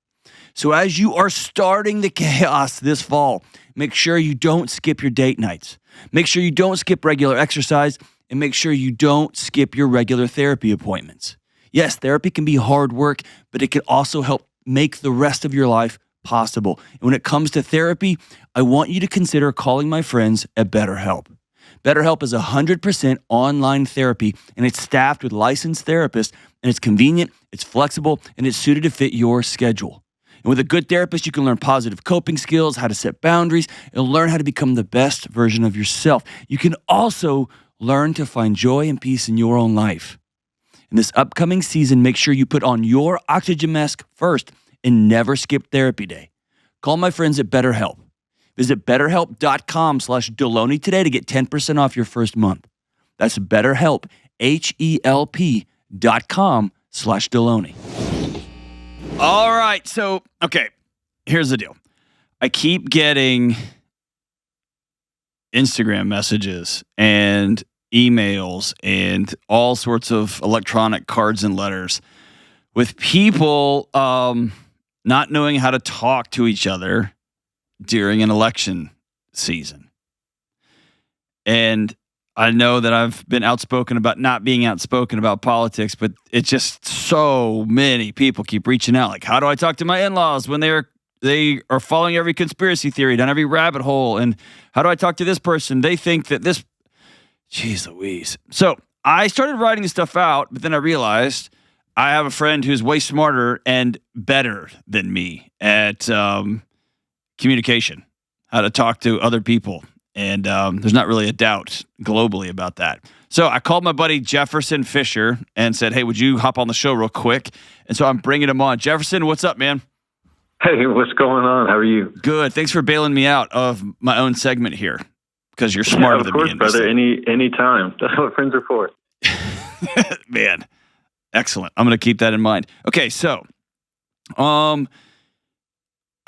[SPEAKER 2] So as you are starting the chaos this fall, make sure you don't skip your date nights. Make sure you don't skip regular exercise, and make sure you don't skip your regular therapy appointments. Yes, therapy can be hard work, but it can also help make the rest of your life possible. And when it comes to therapy, I want you to consider calling my friends at BetterHelp. BetterHelp is 100% online therapy, and it's staffed with licensed therapists, and it's convenient, it's flexible, and it's suited to fit your schedule. And with a good therapist, you can learn positive coping skills, how to set boundaries, and learn how to become the best version of yourself. You can also learn to find joy and peace in your own life. In this upcoming season, make sure you put on your oxygen mask first and never skip therapy day. Call my friends at BetterHelp. Visit BetterHelp.com/Delony today to get 10% off your first month. That's BetterHelp, HELP.com/Delony. All right, so, okay, here's the deal. I keep getting Instagram messages and emails and all sorts of electronic cards and letters with people not knowing how to talk to each other during an election season. And I know that I've been outspoken about not being outspoken about politics, but it's just so many people keep reaching out. Like, how do I talk to my in-laws when they are following every conspiracy theory down every rabbit hole? And how do I talk to this person? They think that this... Jeez Louise. So I started writing this stuff out, but then I realized I have a friend who's way smarter and better than me at communication, how to talk to other people. And there's not really a doubt globally about that. So I called my buddy Jefferson Fisher and said, hey, would you hop on the show real quick? And so I'm bringing him on. Jefferson, what's up, man?
[SPEAKER 4] Hey, what's going on? How are you?
[SPEAKER 2] Good. Thanks for bailing me out of my own segment here because you're smarter than me.
[SPEAKER 4] Of course, brother. Any time. That's what friends are for.
[SPEAKER 2] Man, excellent. I'm going to keep that in mind. Okay, so I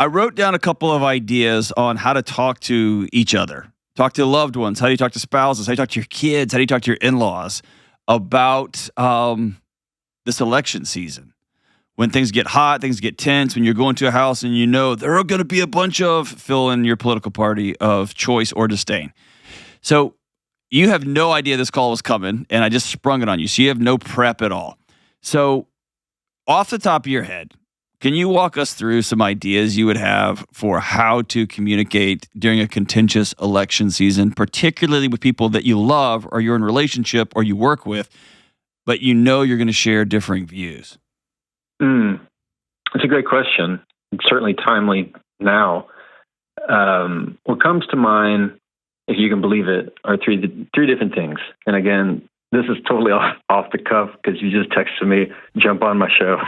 [SPEAKER 2] wrote down a couple of ideas on how to talk to each other. Talk to loved ones. How do you talk to spouses? How do you talk to your kids? How do you talk to your in-laws about this election season? When things get hot, things get tense, when you're going to a house and you know there are going to be a bunch of fill in your political party of choice or disdain. So you have no idea this call was coming, and I just sprung it on you. So you have no prep at all. So off the top of your head, can you walk us through some ideas you would have for how to communicate during a contentious election season, particularly with people that you love or you're in a relationship or you work with, but you know you're going to share differing views?
[SPEAKER 4] It's a great question. It's certainly timely now. What comes to mind, if you can believe it, are three different things. And again, this is totally off the cuff because you just texted me, jump on my show.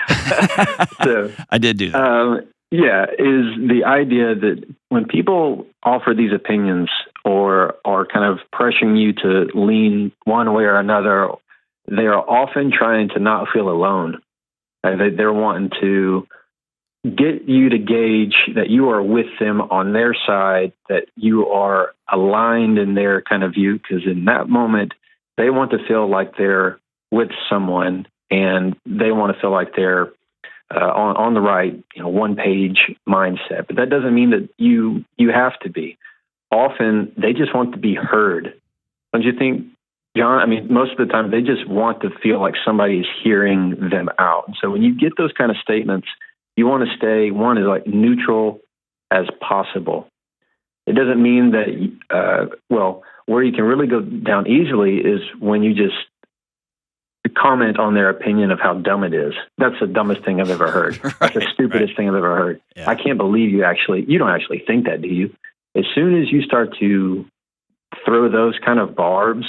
[SPEAKER 4] So
[SPEAKER 2] I did do that.
[SPEAKER 4] Is the idea that when people offer these opinions or are kind of pressuring you to lean one way or another, they are often trying to not feel alone. They're wanting to get you to gauge that you are with them on their side, that you are aligned in their kind of view, because in that moment, they want to feel like they're with someone and they want to feel like they're on the right, one-page mindset. But that doesn't mean that you have to be. Often, they just want to be heard. Don't you think, John? I mean, most of the time, they just want to feel like somebody is hearing them out. So when you get those kind of statements, you want to stay, one is like neutral as possible. It doesn't mean that, where you can really go down easily is when you just comment on their opinion of how dumb it is. That's the dumbest thing I've ever heard. That's the stupidest thing I've ever heard. Yeah. I can't believe you don't actually think that, do you? As soon as you start to throw those kind of barbs,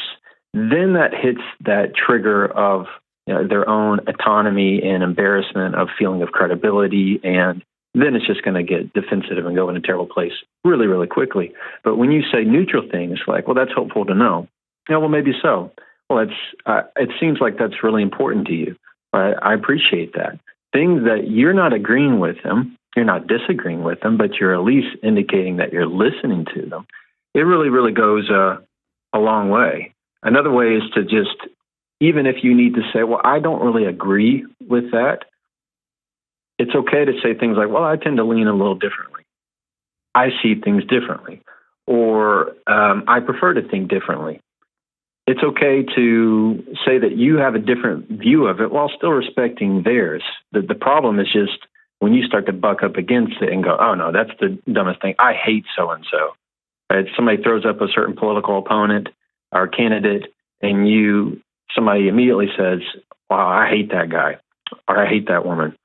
[SPEAKER 4] then that hits that trigger of their own autonomy and embarrassment, of feeling of credibility, and then it's just going to get defensive and go in a terrible place really, really quickly. But when you say neutral things like, well, that's helpful to know. Well, maybe so. Well, it seems like that's really important to you. I appreciate that. Things that you're not agreeing with them, you're not disagreeing with them, but you're at least indicating that you're listening to them. It really, really goes a long way. Another way is to just, even if you need to say, well, I don't really agree with that, it's okay to say things like, well, I tend to lean a little differently. I see things differently. Or I prefer to think differently. It's okay to say that you have a different view of it while still respecting theirs. The problem is just when you start to buck up against it and go, oh, no, that's the dumbest thing. I hate so-and-so. Right? Somebody throws up a certain political opponent or candidate, and somebody immediately says, wow, I hate that guy, or I hate that woman.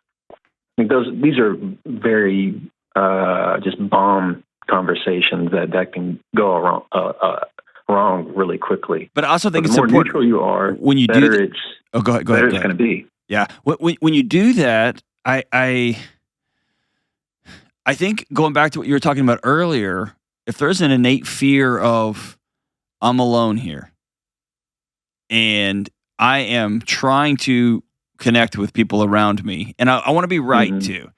[SPEAKER 4] These are very just bomb conversations that can go wrong really quickly.
[SPEAKER 2] But I also think
[SPEAKER 4] it's
[SPEAKER 2] the more
[SPEAKER 4] important neutral you are,
[SPEAKER 2] when you
[SPEAKER 4] better
[SPEAKER 2] do
[SPEAKER 4] it's
[SPEAKER 2] go ahead.
[SPEAKER 4] It's going to be.
[SPEAKER 2] Yeah, when you do that, I think going back to what you were talking about earlier, if there's an innate fear of I'm alone here, and I am trying to connect with people around me, and I want to be right too.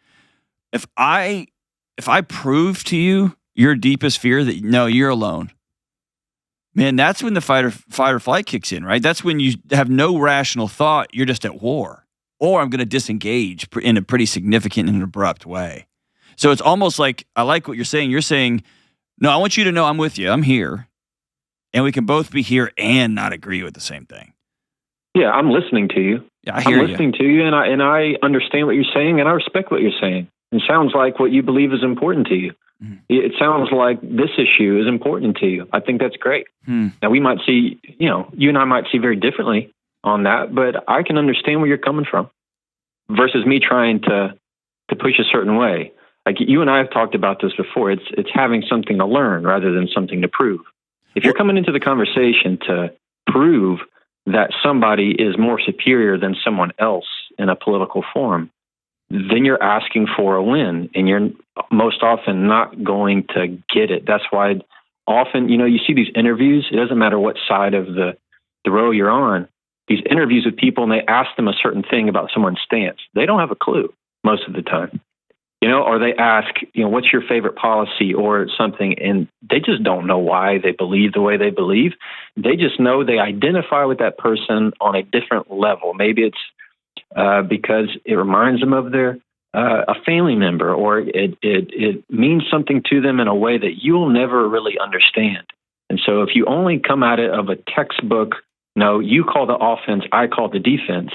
[SPEAKER 2] If I prove to you your deepest fear that no, you're alone, man, that's when the fight or flight kicks in, right? That's when you have no rational thought. You're just at war, or I'm going to disengage in a pretty significant and abrupt way. So it's almost like, I like what you're saying. You're saying, no, I want you to know I'm with you. I'm here, and we can both be here and not agree with the same thing.
[SPEAKER 4] Yeah, I'm listening to you.
[SPEAKER 2] Yeah, I'm
[SPEAKER 4] listening to you, and I understand what you're saying, and I respect what you're saying. It sounds like what you believe is important to you. Mm-hmm. It sounds like this issue is important to you. I think that's great. Now, we might see, you and I might see very differently on that, but I can understand where you're coming from versus me trying to push a certain way. Like you and I have talked about this before. It's having something to learn rather than something to prove. If you're coming into the conversation to prove that somebody is more superior than someone else in a political forum, then you're asking for a win, and you're most often not going to get it. That's why often, you see these interviews. It doesn't matter what side of the row you're on. These interviews with people, and they ask them a certain thing about someone's stance. They don't have a clue most of the time. Or they ask, what's your favorite policy or something, and they just don't know why they believe the way they believe. They just know they identify with that person on a different level. Maybe it's because it reminds them of their a family member, or it means something to them in a way that you'll never really understand. And so if you only come at it of a textbook, you call the offense, I call the defense,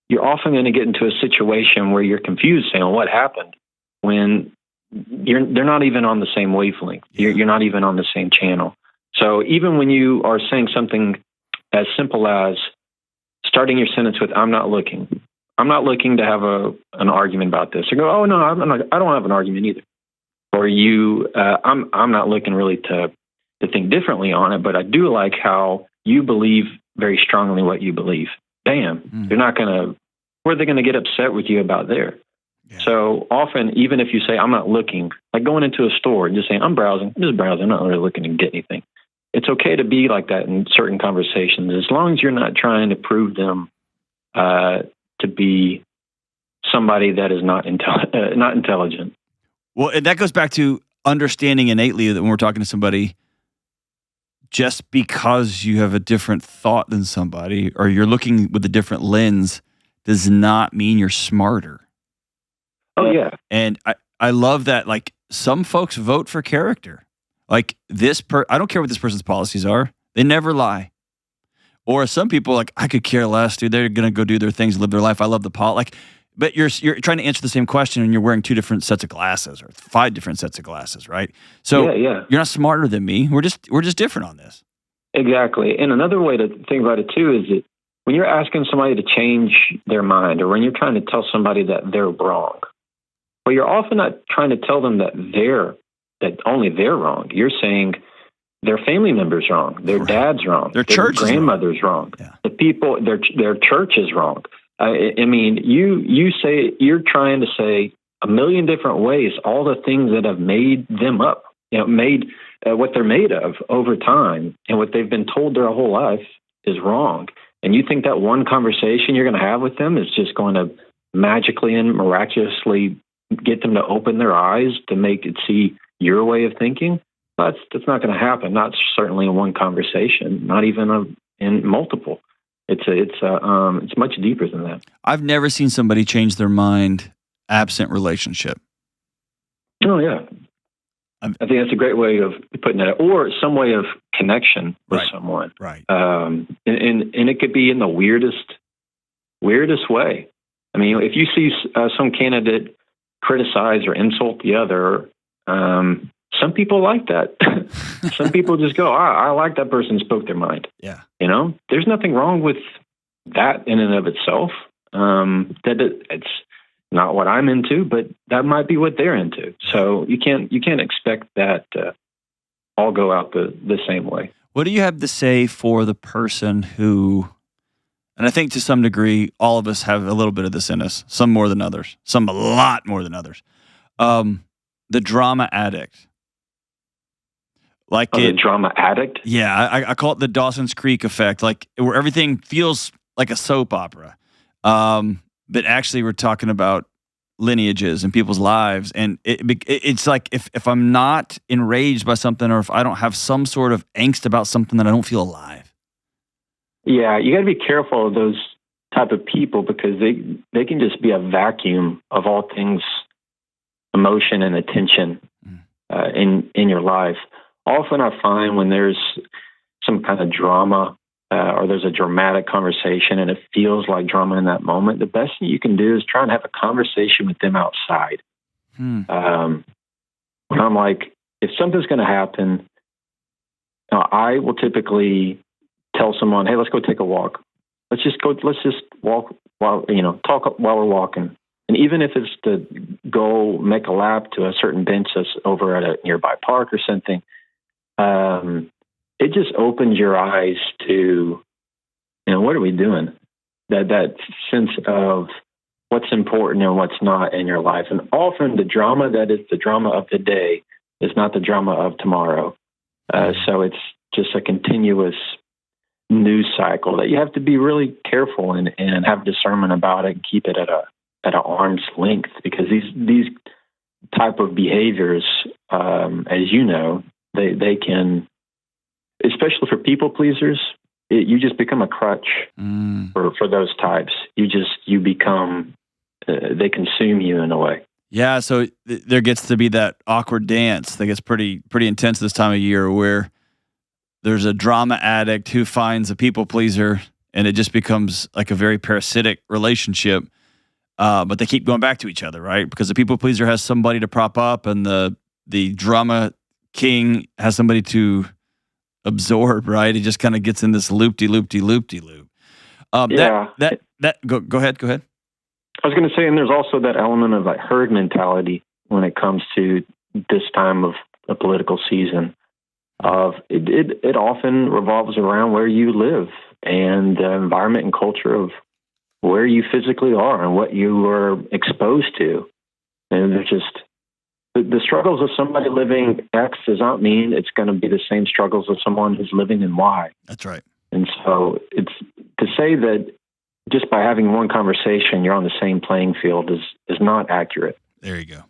[SPEAKER 4] you're often going to get into a situation where you're confused saying, well, what happened? When they're not even on the same wavelength. You're not even on the same channel. So even when you are saying something as simple as starting your sentence with, I'm not looking to have an argument about this. Or go, oh, no, I don't have an argument either. Or I'm not looking really to think differently on it, but I do like how you believe very strongly what you believe. Bam. They're not where are they going to get upset with you about there? Yeah. So often, even if you say, I'm not looking, like going into a store and just saying, I'm just browsing, I'm not really looking to get anything. It's okay to be like that in certain conversations, as long as you're not trying to prove them to be somebody that is not intelligent.
[SPEAKER 2] Well, and that goes back to understanding innately that when we're talking to somebody, just because you have a different thought than somebody or you're looking with a different lens does not mean you're smarter.
[SPEAKER 4] Oh, yeah.
[SPEAKER 2] And I love that, like, some folks vote for character. Like, I don't care what this person's policies are. They never lie. Or some people, like, I could care less, dude. They're going to go do their things, live their life. I love the but you're trying to answer the same question and you're wearing 2 different sets of glasses or 5 different sets of glasses, right? So
[SPEAKER 4] yeah.
[SPEAKER 2] You're not smarter than me. We're just different on this.
[SPEAKER 4] Exactly. And another way to think about it too is that when you're asking somebody to change their mind or when you're trying to tell somebody that they're wrong, well, you're often not trying to tell them that only they're wrong. You're saying their family member's wrong, their dad's wrong,
[SPEAKER 2] their church
[SPEAKER 4] grandmother's wrong.
[SPEAKER 2] Yeah.
[SPEAKER 4] The people, their church is wrong. I mean, you say you're trying to say a million different ways all the things that have made them up, made what they're made of over time, and what they've been told their whole life is wrong. And you think that one conversation you're going to have with them is just going to magically and miraculously get them to open their eyes to make it see your way of thinking? That's not going to happen. Not certainly in one conversation. Not even in multiple. It's much deeper than that.
[SPEAKER 2] I've never seen somebody change their mind absent relationship.
[SPEAKER 4] Oh yeah, I think that's a great way of putting it, or some way of connection with someone.
[SPEAKER 2] Right.
[SPEAKER 4] And it could be in the weirdest way. I mean, if you see some candidate criticize or insult the other, some people like that. Some people just go, I like that person spoke their mind.
[SPEAKER 2] Yeah.
[SPEAKER 4] There's nothing wrong with that in and of itself. It's not what I'm into, but that might be what they're into. So you can't expect that all go out the same way.
[SPEAKER 2] What do you have to say for the person who, and I think to some degree, all of us have a little bit of this in us, some more than others, some a lot more than others. The drama addict.
[SPEAKER 4] The drama addict?
[SPEAKER 2] Yeah, I call it the Dawson's Creek effect, like where everything feels like a soap opera. But actually we're talking about lineages and people's lives. And it's like if I'm not enraged by something or if I don't have some sort of angst about something, then I don't feel alive.
[SPEAKER 4] Yeah, you got to be careful of those type of people because they can just be a vacuum of all things emotion and attention in your life. Often I find when there's some kind of drama or there's a dramatic conversation and it feels like drama in that moment, the best thing you can do is try and have a conversation with them outside. When I'm like, if something's going to happen, I will typically tell someone, hey, let's go take a walk. Let's just walk while, talk while we're walking. And even if it's to go make a lap to a certain bench that's over at a nearby park or something, it just opens your eyes to, what are we doing? That sense of what's important and what's not in your life. And often the drama that is the drama of the day is not the drama of tomorrow. So it's just a continuous news cycle that you have to be really careful and have discernment about it and keep it at an arm's length, because these type of behaviors, as you know, they can, especially for people pleasers, you just become a crutch for those types. You become, they consume you in a way.
[SPEAKER 2] Yeah, so there gets to be that awkward dance that gets pretty intense this time of year where there's a drama addict who finds a people pleaser and it just becomes like a very parasitic relationship. But they keep going back to each other, right? Because the people pleaser has somebody to prop up and the drama king has somebody to absorb, right? He just kind of gets in this loop-de-loop. Go ahead.
[SPEAKER 4] I was going to say, and there's also that element of like herd mentality when it comes to this time of a political season. It often revolves around where you live and the environment and culture of where you physically are and what you are exposed to. And there's just the struggles of somebody living X does not mean it's going to be the same struggles of someone who's living in Y.
[SPEAKER 2] That's right.
[SPEAKER 4] And so it's to say that just by having one conversation, you're on the same playing field is not accurate.
[SPEAKER 2] There you go.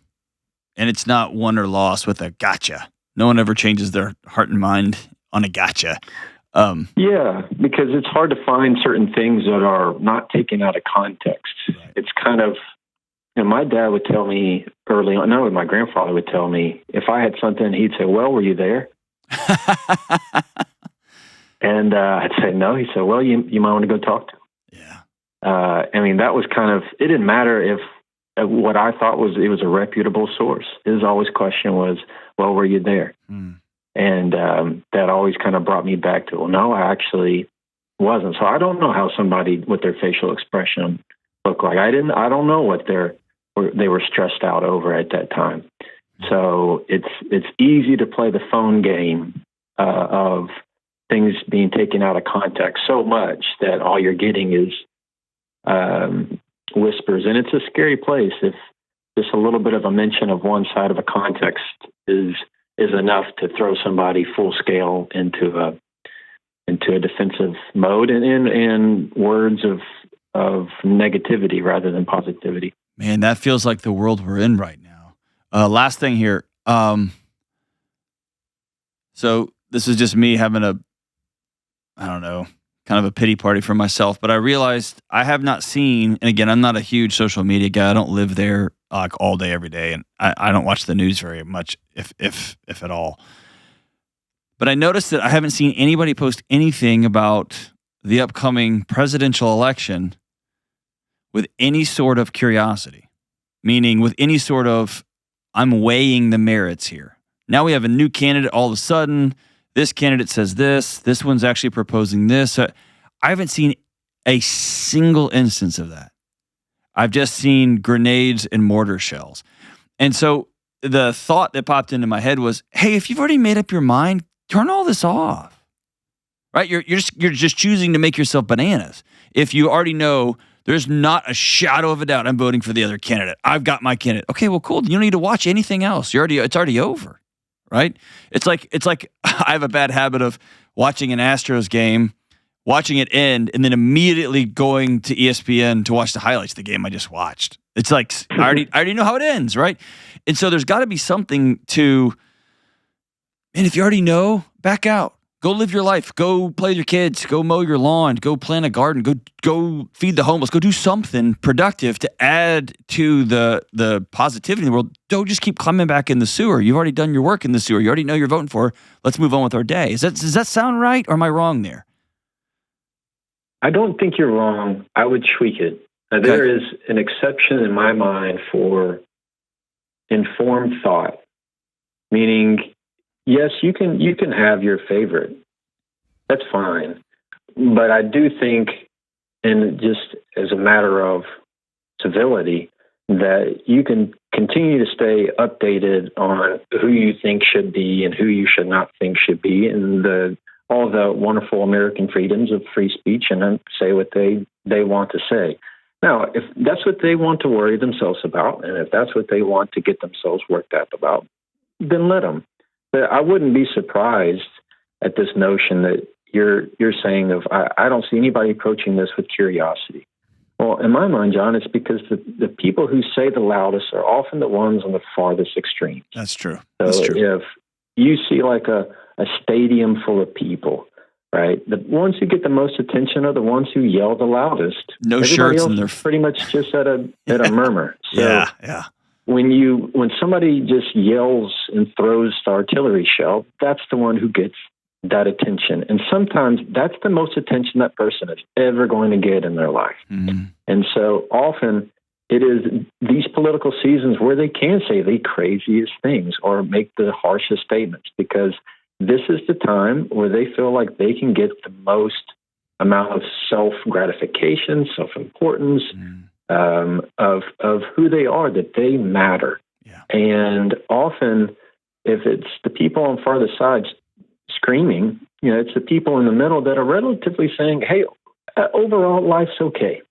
[SPEAKER 2] And it's not won or lost with a gotcha. No one ever changes their heart and mind on a gotcha.
[SPEAKER 4] Yeah, because it's hard to find certain things that are not taken out of context.
[SPEAKER 2] Right.
[SPEAKER 4] It's kind of, my dad would tell me early on, no, my grandfather would tell me, if I had something, he'd say, well, were you there? And I'd say, no. He said, well, you might want to go talk to him.
[SPEAKER 2] Yeah.
[SPEAKER 4] That was kind of, it didn't matter if what I thought was, it was a reputable source. His always question was, well, were you there? And that always kind of brought me back to, well, no, I actually wasn't. So I don't know how what their facial expression looked like. I don't know what they were stressed out over at that time. So it's easy to play the phone game of things being taken out of context so much that all you're getting is whispers. And it's a scary place if just a little bit of a mention of one side of a context is enough to throw somebody full scale into a defensive mode and words of negativity rather than positivity.
[SPEAKER 2] Man, that feels like the world we're in right now. Last thing here. So this is just me having kind of a pity party for myself, but I realized I have not seen, and again, I'm not a huge social media guy. I don't live there like all day, every day, and I don't watch the news very much, if at all. But I noticed that I haven't seen anybody post anything about the upcoming presidential election with any sort of curiosity, meaning with any sort of, I'm weighing the merits here. Now we have a new candidate all of a sudden. This candidate says this one's actually proposing this. I haven't seen a single instance of that. I've just seen grenades and mortar shells. And so the thought that popped into my head was, hey, if you've already made up your mind, turn all this off. Right? You're just choosing to make yourself bananas. If you already know there's not a shadow of a doubt I'm voting for the other candidate. I've got my candidate. Okay, well, cool. You don't need to watch anything else. It's already over. Right? It's like I have a bad habit of watching an Astros game, watching it end, and then immediately going to ESPN to watch the highlights of the game I just watched. It's like I already know how it ends, right? And so there's got to be something to, man, if you already know, back out. Go live your life. Go play with your kids. Go mow your lawn. Go plant a garden. Go feed the homeless. Go do something productive to add to the positivity in the world. Don't just keep coming back in the sewer. You've already done your work in the sewer. You already know you're voting for. Let's move on with our day. Does that sound right, or am I wrong there?
[SPEAKER 4] I don't think you're wrong. I would tweak it.
[SPEAKER 2] Okay.
[SPEAKER 4] There is an exception in my mind for informed thought, meaning, yes, you can have your favorite. That's fine. But I do think, and just as a matter of civility, that you can continue to stay updated on who you think should be and who you should not think should be, and all the wonderful American freedoms of free speech, and then say what they want to say. Now, if that's what they want to worry themselves about, and if that's what they want to get themselves worked up about, then let them. But I wouldn't be surprised at this notion that you're saying of, I don't see anybody approaching this with curiosity. Well, in my mind, John, it's because the people who say the loudest are often the ones on the farthest extremes.
[SPEAKER 2] That's true.
[SPEAKER 4] So
[SPEAKER 2] That's true.
[SPEAKER 4] If you see like a stadium full of people, right? The ones who get the most attention are the ones who yell the loudest.
[SPEAKER 2] No
[SPEAKER 4] Everybody
[SPEAKER 2] shirts
[SPEAKER 4] else
[SPEAKER 2] in their
[SPEAKER 4] is pretty much just at a murmur. So
[SPEAKER 2] yeah.
[SPEAKER 4] When somebody just yells and throws the artillery shell, that's the one who gets that attention. And sometimes that's the most attention that person is ever going to get in their life. Mm-hmm. And so often it is these political seasons where they can say the craziest things or make the harshest statements, because this is the time where they feel like they can get the most amount of self-gratification, self-importance, of who they are, that they matter. Yeah. And often, if it's the people on farther sides screaming, it's the people in the middle that are relatively saying, hey, overall, life's okay.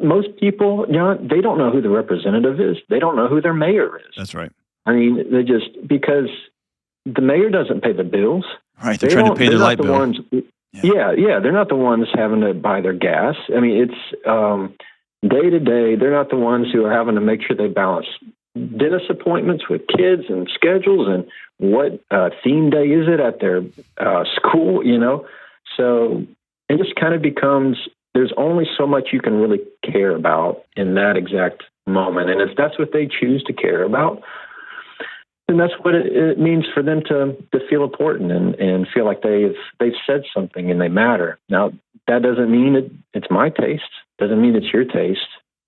[SPEAKER 4] Most people, they don't know who the representative is. They don't know who their mayor is.
[SPEAKER 2] That's right.
[SPEAKER 4] I mean, they just, because the mayor doesn't pay the bills.
[SPEAKER 2] Right, they're trying to pay their light bill.
[SPEAKER 4] Yeah. They're not the ones having to buy their gas. I mean, it's day to day. They're not the ones who are having to make sure they balance dentist appointments with kids and schedules and what theme day is it at their school, So it just kind of becomes, there's only so much you can really care about in that exact moment. And if that's what they choose to care about, then that's what it means for them to feel important and feel like they've said something and they matter. Now, that doesn't mean it's my taste. Doesn't mean it's your taste.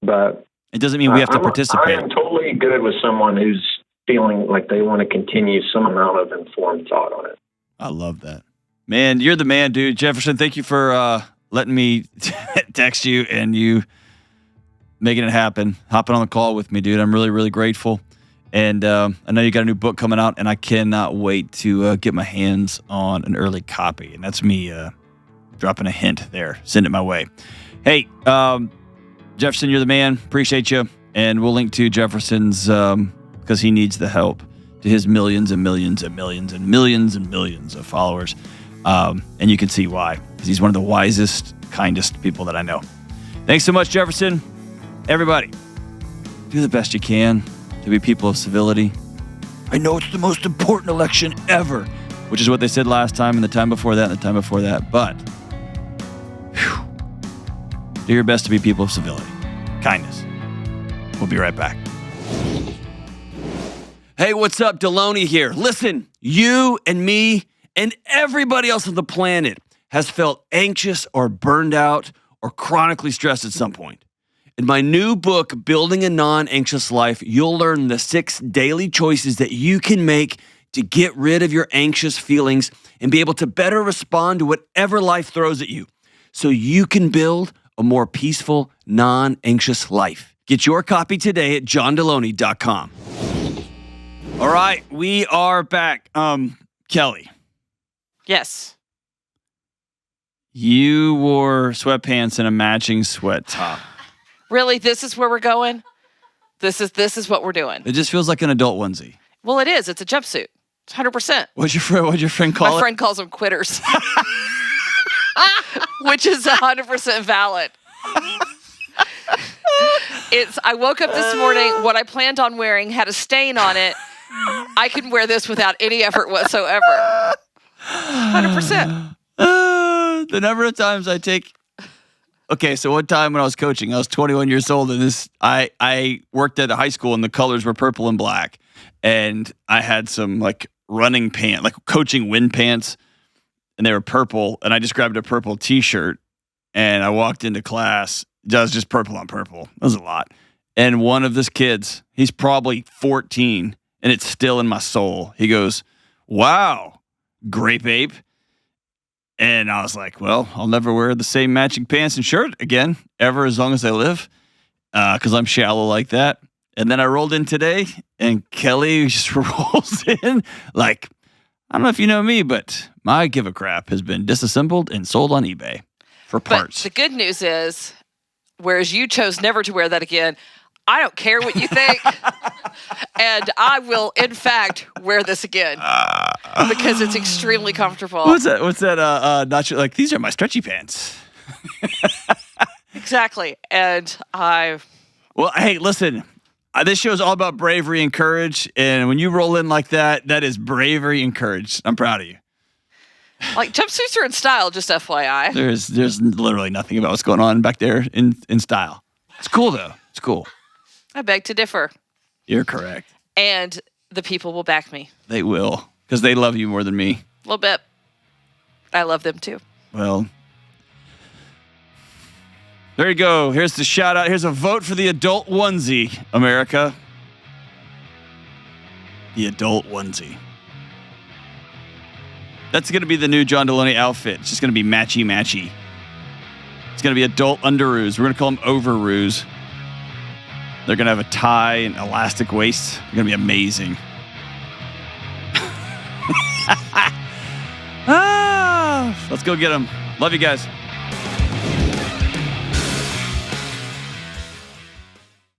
[SPEAKER 4] But
[SPEAKER 2] it doesn't mean we have to participate.
[SPEAKER 4] I am totally good with someone who's feeling like they want to continue some amount of informed thought on it.
[SPEAKER 2] I love that. Man, you're the man, dude. Jefferson, thank you for letting me text you and you making it happen, hopping on the call with me, dude. I'm really, really grateful. And I know you got a new book coming out, and I cannot wait to get my hands on an early copy. And that's me dropping a hint there. Send it my way. Hey, Jefferson, you're the man. Appreciate you. And we'll link to Jefferson's, because he needs the help, to his millions and millions and millions and millions and millions of followers. And you can see why, because he's one of the wisest, kindest people that I know. Thanks so much, Jefferson. Everybody, do the best you can to be people of civility. I know it's the most important election ever, which is what they said last time and the time before that and the time before that. But do your best to be people of civility, kindness. We'll be right back. Hey, what's up? Delony here. Listen, you and me and everybody else on the planet has felt anxious or burned out or chronically stressed at some point. In my new book, Building a Non-Anxious Life, you'll learn the 6 daily choices that you can make to get rid of your anxious feelings and be able to better respond to whatever life throws at you so you can build a more peaceful, non-anxious life. Get your copy today at johndelony.com. All right, we are back. Kelly.
[SPEAKER 5] Yes.
[SPEAKER 2] You wore sweatpants and a matching sweat top.
[SPEAKER 5] Really? This is where we're going? This is what we're doing.
[SPEAKER 2] It just feels like an adult onesie.
[SPEAKER 5] Well, it is. It's a jumpsuit. It's 100%.
[SPEAKER 2] What'd your friend call it?
[SPEAKER 5] My friend calls them quitters. Which is 100% valid. I woke up this morning, what I planned on wearing had a stain on it. I can wear this without any effort whatsoever. 100%.
[SPEAKER 2] The number of times I take... Okay, so one time when I was coaching, I was 21 years old, and I worked at a high school, and the colors were purple and black. And I had some, like, running pants, like coaching wind pants, and they were purple. And I just grabbed a purple T-shirt, and I walked into class. It was just purple on purple. That was a lot. And one of these kids, he's probably 14, and it's still in my soul. He goes, "Wow, grape ape." And I was like, well, I'll never wear the same matching pants and shirt again, ever, as long as I live, because I'm shallow like that. And then I rolled in today, and Kelly just rolls in like, I don't know if you know me, but my give a crap has been disassembled and sold on eBay for parts.
[SPEAKER 5] But the good news is, whereas you chose never to wear that again, I don't care what you think. And I will, in fact, wear this again because it's extremely comfortable.
[SPEAKER 2] What's that? Not sure, like, these are my stretchy pants.
[SPEAKER 5] Exactly. And
[SPEAKER 2] Well, hey, listen, this show's all about bravery and courage. And when you roll in like that, that is bravery and courage. I'm proud of you.
[SPEAKER 5] Like, jumpsuits are in style, just FYI.
[SPEAKER 2] There's literally nothing about what's going on back there in style. It's cool, though. It's cool.
[SPEAKER 5] I beg to differ.
[SPEAKER 2] You're correct.
[SPEAKER 5] And the people will back me.
[SPEAKER 2] They will, because they love you more than me.
[SPEAKER 5] A little bit. I love them too.
[SPEAKER 2] Well, there you go. Here's the shout out. Here's a vote for the adult onesie, America. The adult onesie. That's going to be the new John Delony outfit. It's just going to be matchy-matchy. It's going to be adult underoos. We're going to call them overoos. They're going to have a tie and elastic waist. They're going to be amazing. Let's go get them. Love you guys.